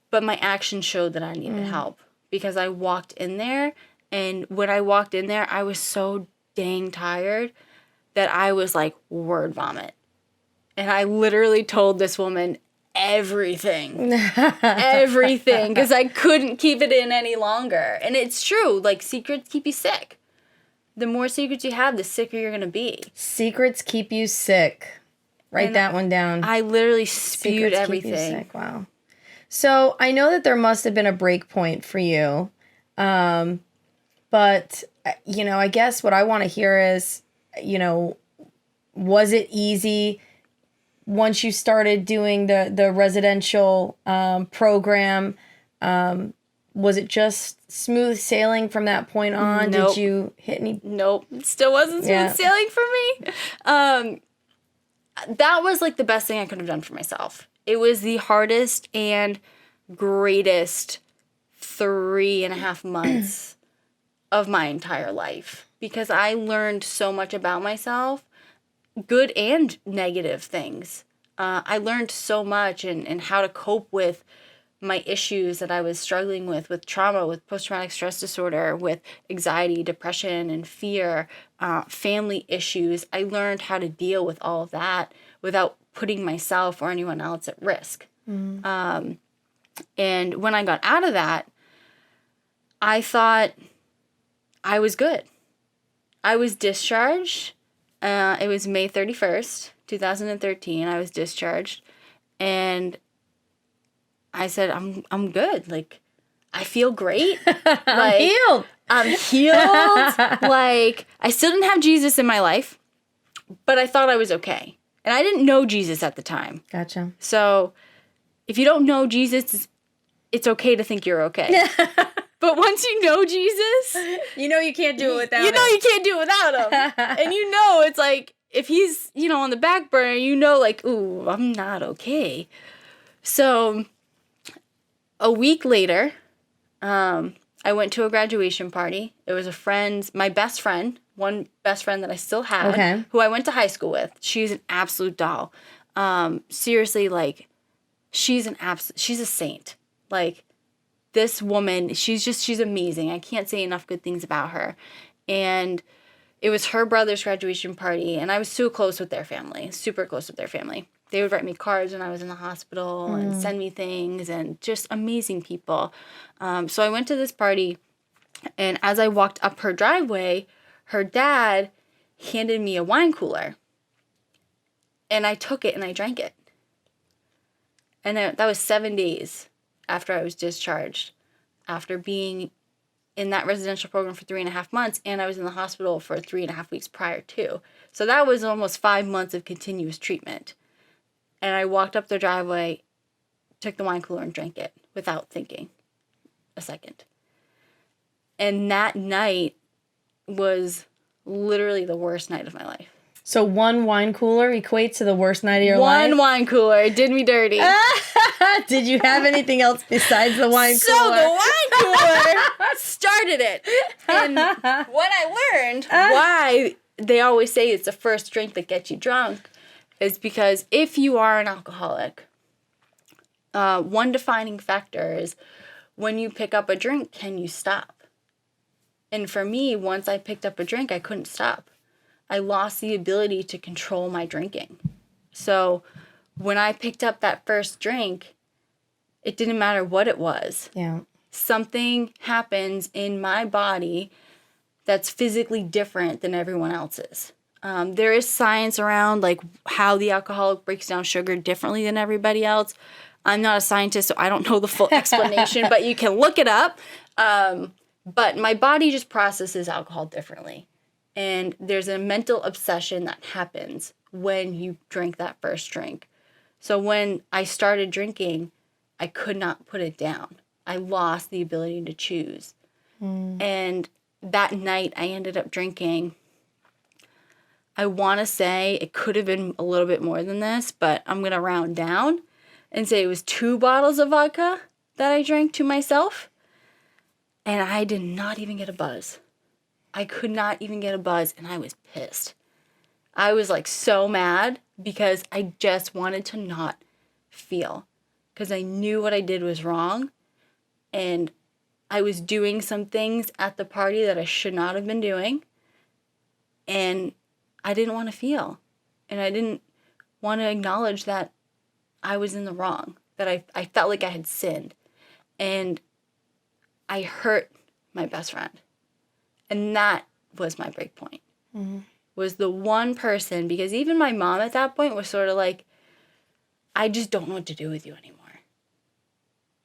But my actions showed that I needed help, because I walked in there And when I walked in there, I was so dang tired that I was like word vomit. And I literally told this woman everything, everything, because I couldn't keep it in any longer. And it's true, like secrets keep you sick. The more secrets you have, the sicker you're going to be. Secrets keep you sick. Write that one down. I literally spewed Secrets everything. Keep you sick. Wow. So I know that there must have been a break point for you. But, I guess what I want to hear is, was it easy once you started doing the residential program? Was it just smooth sailing from that point on? Nope. Did you hit any? Nope. It still wasn't smooth sailing for me. That was like the best thing I could have done for myself. It was the hardest and greatest 3.5 months of my entire life because I learned so much about myself, good and negative things. I learned so much and how to cope with my issues that I was struggling with trauma, with post-traumatic stress disorder, with anxiety, depression, and fear, family issues. I learned how to deal with all of that without putting myself or anyone else at risk. And when I got out of that, I thought I was good. I was discharged. It was May 31st, 2013. I was discharged. And I said, I'm good. Like, I feel great. I'm healed. I'm healed. Like, I still didn't have Jesus in my life, but I thought I was okay. And I didn't know Jesus at the time. Gotcha. So if you don't know Jesus, it's okay to think you're okay. But once you know Jesus, you can't do it without him. You can't do it without him. And it's like, if he's, on the back burner, like, ooh, I'm not okay. So a week later, I went to a graduation party. It was my best friend, one best friend that I still have, who I went to high school with. She's an absolute doll. Seriously, like, she's a saint. Like, this woman, she's amazing. I can't say enough good things about her. And it was her brother's graduation party, and I was so close with their family, super close with their family. They would write me cards when I was in the hospital and send me things, and just amazing people. So I went to this party, and as I walked up her driveway, her dad handed me a wine cooler. And I took it and I drank it. And that was 7 days after I was discharged, after being in that residential program for 3.5 months, and I was in the hospital for 3.5 weeks prior to. So that was almost 5 months of continuous treatment. And I walked up the driveway, took the wine cooler, and drank it without thinking a second. And that night was literally the worst night of my life. So one wine cooler equates to the worst night of your life? One wine cooler. It did me dirty. Did you have anything else besides the wine cooler? So the wine cooler started it. And what I learned, why they always say it's the first drink that gets you drunk, is because if you are an alcoholic, one defining factor is when you pick up a drink, can you stop? And for me, once I picked up a drink, I couldn't stop. I lost the ability to control my drinking. So when I picked up that first drink, it didn't matter what it was. Yeah. Something happens in my body that's physically different than everyone else's. There is science around like how the alcoholic breaks down sugar differently than everybody else. I'm not a scientist, so I don't know the full explanation, but you can look it up. But my body just processes alcohol differently. And there's a mental obsession that happens when you drink that first drink. So when I started drinking, I could not put it down. I lost the ability to choose. And that night I ended up drinking, I want to say it could have been a little bit more than this, but I'm going to round down and say it was 2 bottles of vodka that I drank to myself. And I did not even get a buzz. I could not even get a buzz, and I was pissed. I was like so mad because I just wanted to not feel, because I knew what I did was wrong, and I was doing some things at the party that I should not have been doing. And I didn't want to feel. And I didn't want to acknowledge that I was in the wrong, that I felt like I had sinned. And I hurt my best friend. And that was my break point. Mm-hmm. Was the one person, because even my mom at that point was sort of like, I just don't know what to do with you anymore.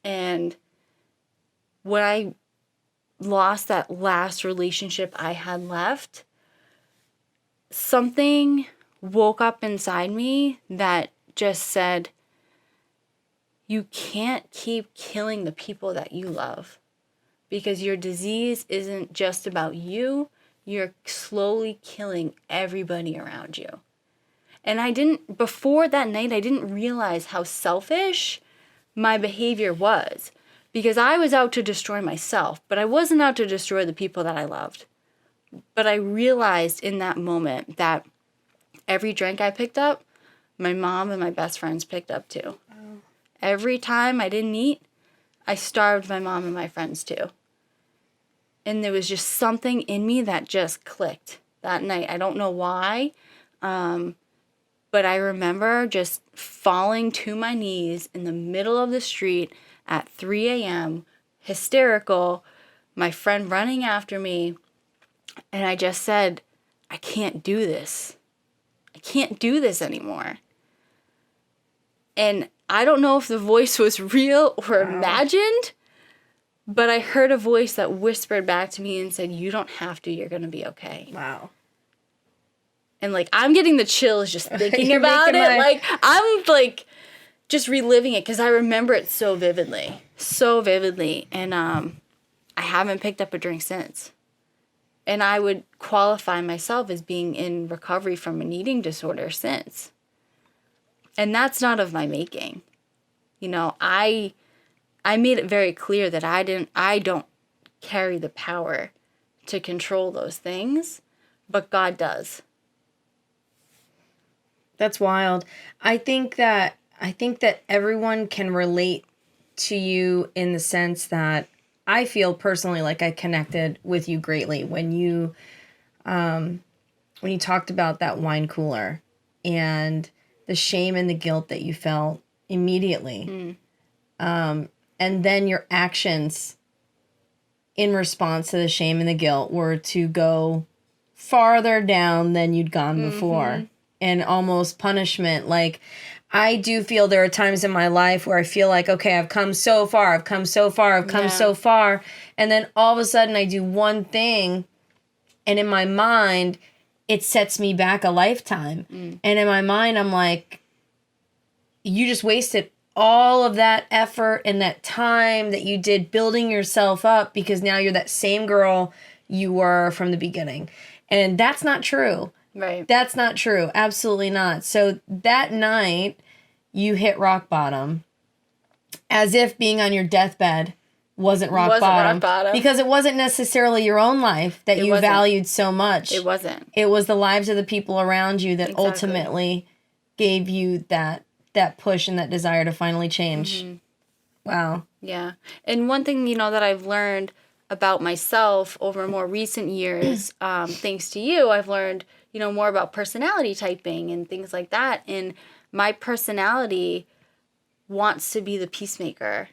And when I lost that last relationship I had left, something woke up inside me that just said, you can't keep killing the people that you love, because your disease isn't just about you. You're slowly killing everybody around you. And before that night, I didn't realize how selfish my behavior was, because I was out to destroy myself, but I wasn't out to destroy the people that I loved. But I realized in that moment that every drink I picked up, my mom and my best friends picked up too. Oh. Every time I didn't eat, I starved my mom and my friends too. And there was just something in me that just clicked that night. I don't know why, but I remember just falling to my knees in the middle of the street at 3 a.m., hysterical, my friend running after me, and I just said, I can't do this. I can't do this anymore. And I don't know if the voice was real or imagined, but I heard a voice that whispered back to me and said, you don't have to, you're going to be okay. Wow. And like, I'm getting the chills just thinking about it. Like, I'm like just reliving it because I remember it so vividly. So vividly. And I haven't picked up a drink since. And I would qualify myself as being in recovery from an eating disorder since. And that's not of my making. You know, I made it very clear that I don't carry the power to control those things, but God does. That's wild. I think that everyone can relate to you in the sense that I feel personally like I connected with you greatly when you talked about that wine cooler and the shame and the guilt that you felt immediately. And then your actions in response to the shame and the guilt were to go farther down than you'd gone before. And almost punishment. Like, I do feel there are times in my life where I feel like, okay, I've come so far. And then all of a sudden I do one thing, and in my mind, it sets me back a lifetime. And in my mind, I'm like, you just wasted all of that effort and that time that you did building yourself up, because now you're that same girl you were from the beginning. And that's not true. Right. That's not true. Absolutely not. So that night, you hit rock bottom, as if being on your deathbed wasn't rock bottom. Because it wasn't necessarily your own life that you valued so much. It wasn't. It was the lives of the people around you that ultimately gave you that push and that desire to finally change. Wow. Yeah. And one thing, that I've learned about myself over more recent years, thanks to you, I've learned, more about personality typing and things like that. And my personality wants to be the peacemaker.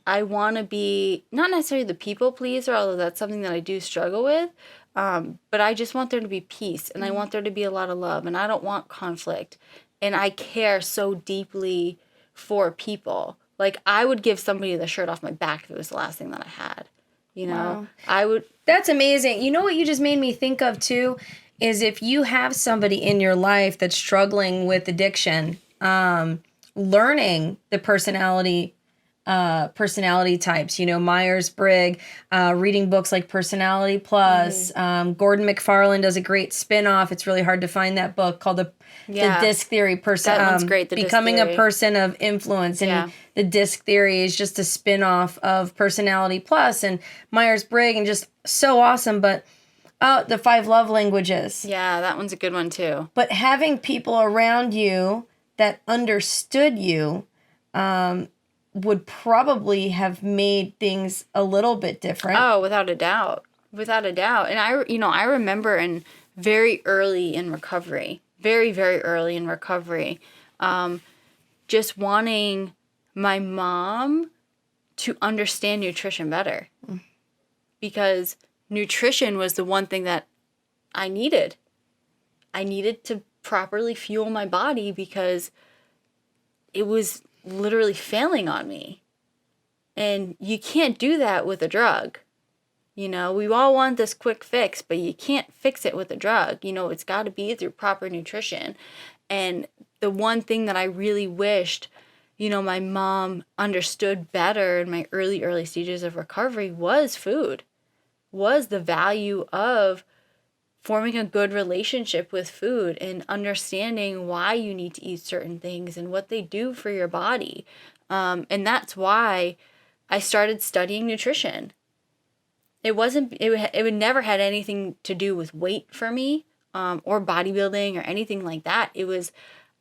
I want to be not necessarily the people pleaser, although that's something that I do struggle with. But I just want there to be peace, and I want there to be a lot of love, and I don't want conflict. And I care so deeply for people. Like, I would give somebody the shirt off my back if it was the last thing that I had. Wow. I would. That's amazing. You know what you just made me think of too? Is if you have somebody in your life that's struggling with addiction, learning the personality types, Myers-Briggs, reading books like Personality Plus. Gordon McFarlane does a great spin-off. It's really hard to find that book called the Disc Theory. That one's great, Becoming a Person of Influence. And the Disc Theory is just a spin-off of Personality Plus and Myers-Briggs, and just so awesome. But the 5 Love Languages. Yeah, that one's a good one too. But having people around you that understood you, would probably have made things a little bit different. Oh, without a doubt. Without a doubt. And I remember very early in recovery, very, very early in recovery, just wanting my mom to understand nutrition better. Because nutrition was the one thing that I needed. I needed to properly fuel my body because it was literally failing on me. And you can't do that with a drug. You know, we all want this quick fix, but you can't fix it with a drug. You know, it's got to be through proper nutrition. And the one thing that I really wished, you know, my mom understood better in my early stages of recovery was food, was the value of forming a good relationship with food and understanding why you need to eat certain things and what they do for your body. And that's why I started studying nutrition. It would never had anything to do with weight for me, or bodybuilding or anything like that. It was,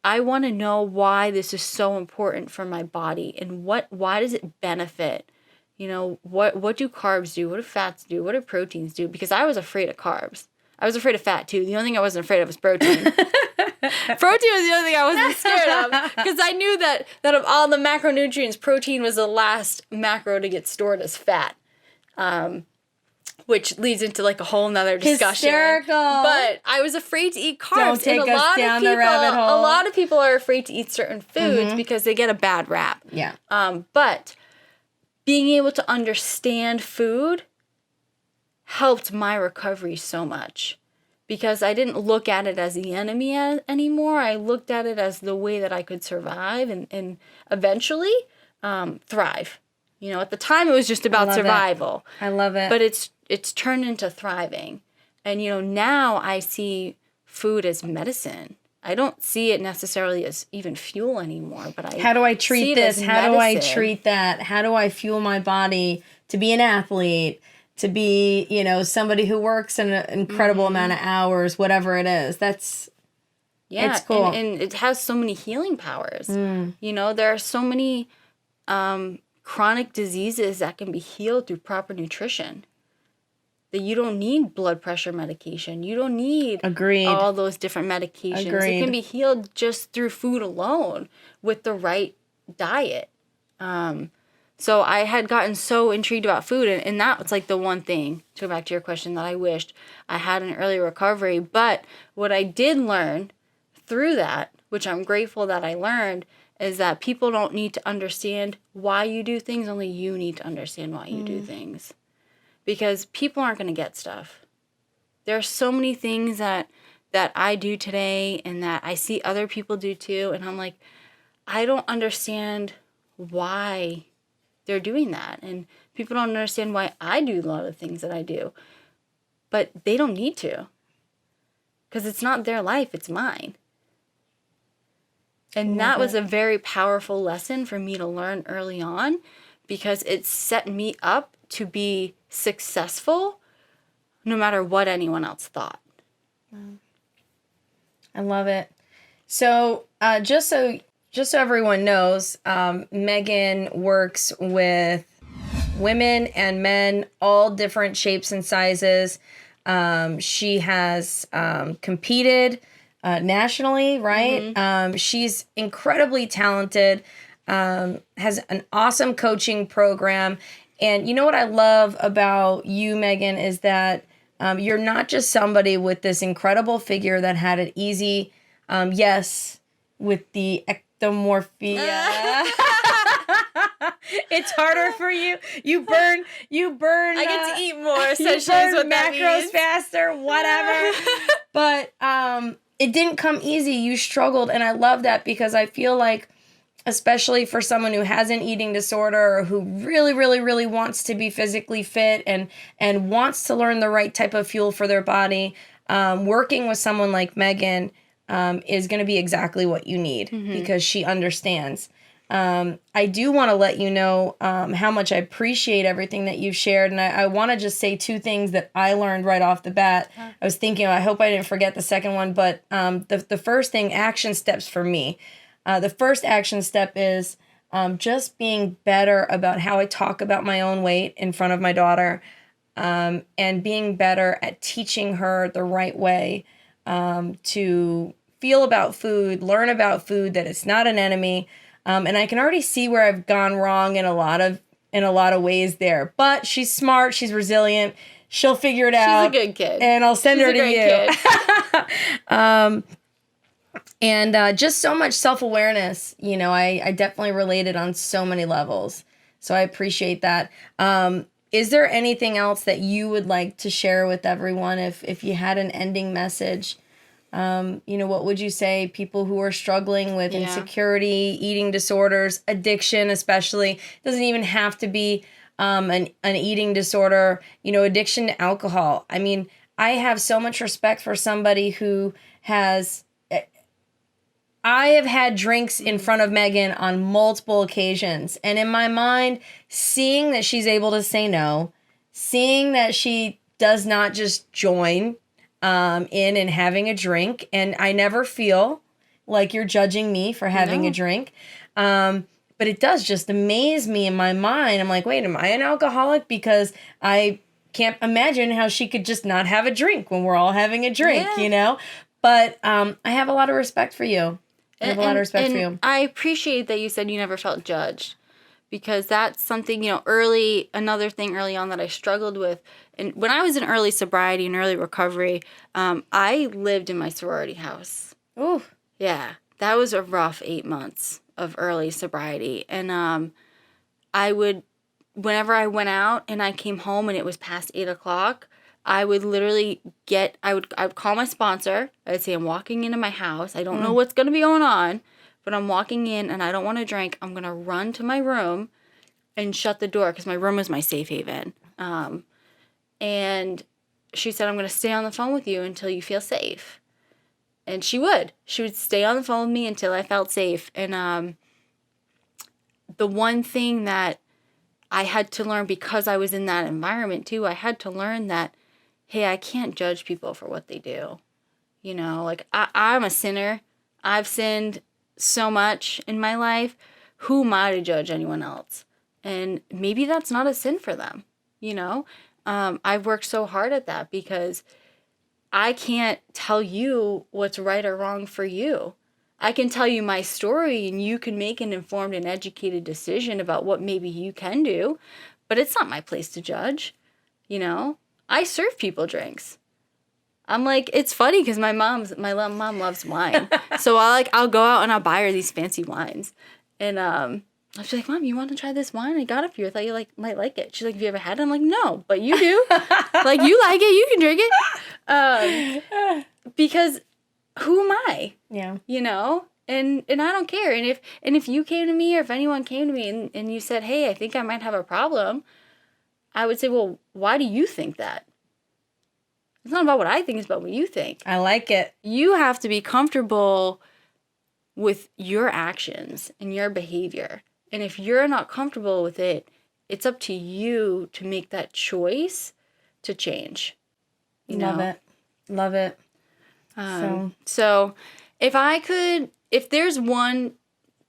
I want to know why this is so important for my body and why does it benefit? You know, what do carbs do? What do fats do? What do proteins do? Because I was afraid of carbs. I was afraid of fat too. The only thing I wasn't afraid of was protein. Protein was the only thing I wasn't scared of because I knew that of all the macronutrients, protein was the last macro to get stored as fat. Which leads into like a whole nother discussion. Hysterical. But I was afraid to eat carbs. Don't take us down the rabbit hole. A lot of people are afraid to eat certain foods because they get a bad rap. Yeah. But being able to understand food helped my recovery so much because I didn't look at it as the enemy anymore. I looked at it as the way that I could survive and eventually thrive. You know, at the time it was just about survival. I love it. But it's turned into thriving. And, you know, now I see food as medicine. I don't see it necessarily as even fuel anymore, but how do I treat this? How do I treat that? How do I fuel my body to be an athlete, to be, you know, somebody who works an incredible amount of hours, whatever it is? It's cool. And it has so many healing powers. You know, there are so many chronic diseases that can be healed through proper nutrition. That you don't need blood pressure medication. You don't need all those different medications. It can be healed just through food alone with the right diet. So I had gotten so intrigued about food, and that was like the one thing, to go back to your question, that I wished I had in early recovery. But what I did learn through that, which I'm grateful that I learned, is that people don't need to understand why you do things. Only you need to understand why you do things. Because people aren't going to get stuff. There are so many things that I do today and that I see other people do too. And I'm like, I don't understand why they're doing that. And people don't understand why I do a lot of things that I do. But they don't need to. Because it's not their life, it's mine. And that was a very powerful lesson for me to learn early on because it set me up to be successful no matter what anyone else thought. I love it. So just so everyone knows, Meaghan works with women and men, all different shapes and sizes. She has competed nationally, right? She's incredibly talented, has an awesome coaching program. And you know what I love about you, Meaghan, is that you're not just somebody with this incredible figure that had it easy. Yes, with the ectomorphia. It's harder for you. You burn. I get to eat more. You burn macros faster, whatever. But it didn't come easy. You struggled, and I love that because I feel like, especially for someone who has an eating disorder or who really, really, really wants to be physically fit and wants to learn the right type of fuel for their body, working with someone like Meaghan is going to be exactly what you need because she understands. I do want to let you know how much I appreciate everything that you've shared. And I want to just say two things that I learned right off the bat. I was thinking, I hope I didn't forget the second one, but the first thing, action steps for me. The first action step is just being better about how I talk about my own weight in front of my daughter, and being better at teaching her the right way to feel about food, learn about food, that it's not an enemy. And I can already see where I've gone wrong in a lot of ways there. But she's smart, she's resilient, she'll figure it out. She's a good kid. And I'll send her to you. Kid. And just so much self-awareness. I definitely related on so many levels. So I appreciate that. Is there anything else that you would like to share with everyone if you had an ending message? What would you say people who are struggling with insecurity, eating disorders, addiction especially, doesn't even have to be an eating disorder, addiction to alcohol. I mean, I have so much respect for somebody who I have had drinks in front of Meaghan on multiple occasions. And in my mind, seeing that she's able to say no, seeing that she does not just join in and having a drink, and I never feel like you're judging me for having a drink. But it does just amaze me in my mind. I'm like, wait, am I an alcoholic? Because I can't imagine how she could just not have a drink when we're all having a drink, But I have a lot of respect for you. I have a lot of respect for you. I appreciate that you said you never felt judged, because that's something, another thing early on that I struggled with. And when I was in early sobriety and early recovery, I lived in my sorority house. Ooh. Yeah, that was a rough 8 months of early sobriety. And whenever I went out and I came home and it was past 8 o'clock, I would literally I would call my sponsor. I'd say, I'm walking into my house. I don't know what's going to be going on, but I'm walking in and I don't want to drink. I'm going to run to my room and shut the door, because my room was my safe haven. And she said, I'm going to stay on the phone with you until you feel safe. And she would. She would stay on the phone with me until I felt safe. And the one thing that I had to learn, because I was in that environment too, I had to learn that, hey, I can't judge people for what they do. I'm a sinner. I've sinned so much in my life. Who am I to judge anyone else? And maybe that's not a sin for them. I've worked so hard at that, because I can't tell you what's right or wrong for you. I can tell you my story and you can make an informed and educated decision about what maybe you can do, but it's not my place to judge. I serve people drinks. I'm like, it's funny because my mom loves wine. So I'll go out and I'll buy her these fancy wines. And I'll be like, Mom, you want to try this wine? I got it for you. I thought you might like it. She's like, have you ever had it? I'm like, no, but you do. Like, you like it, you can drink it. Because who am I? Yeah. And I don't care. And if you came to me, or if anyone came to me and you said, hey, I think I might have a problem, I would say, well, why do you think that? It's not about what I think, it's about what you think. I like it. You have to be comfortable with your actions and your behavior. And if you're not comfortable with it, it's up to you to make that choice to change. Love it. Love it. So if there's one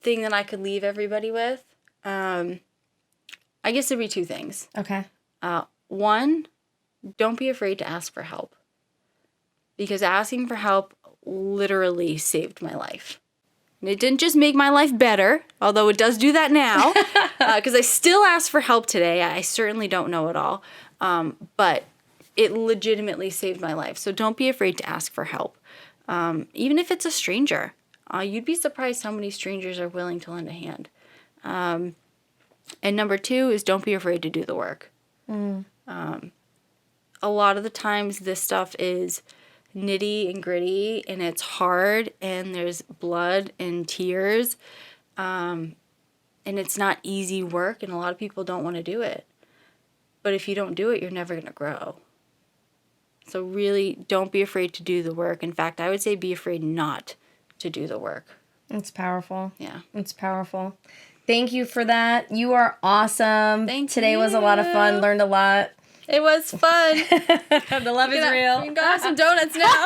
thing that I could leave everybody with, I guess it'd be two things. Okay. One, don't be afraid to ask for help, because asking for help literally saved my life. And it didn't just make my life better, although it does do that now, because I still ask for help today. I certainly don't know it all, but it legitimately saved my life. So don't be afraid to ask for help, even if it's a stranger. You'd be surprised how many strangers are willing to lend a hand. And number two is, don't be afraid to do the work. A lot of the times this stuff is nitty and gritty, and it's hard, and there's blood and tears, and it's not easy work, and a lot of people don't want to do it. But if you don't do it, you're never going to grow. So really, don't be afraid to do the work. In fact, I would say be afraid not to do the work. It's powerful. Yeah. It's powerful. Thank you for that. You are awesome. Thank Today you. was a lot of fun. Learned a lot. It was fun. The love is real. You can go have some donuts now.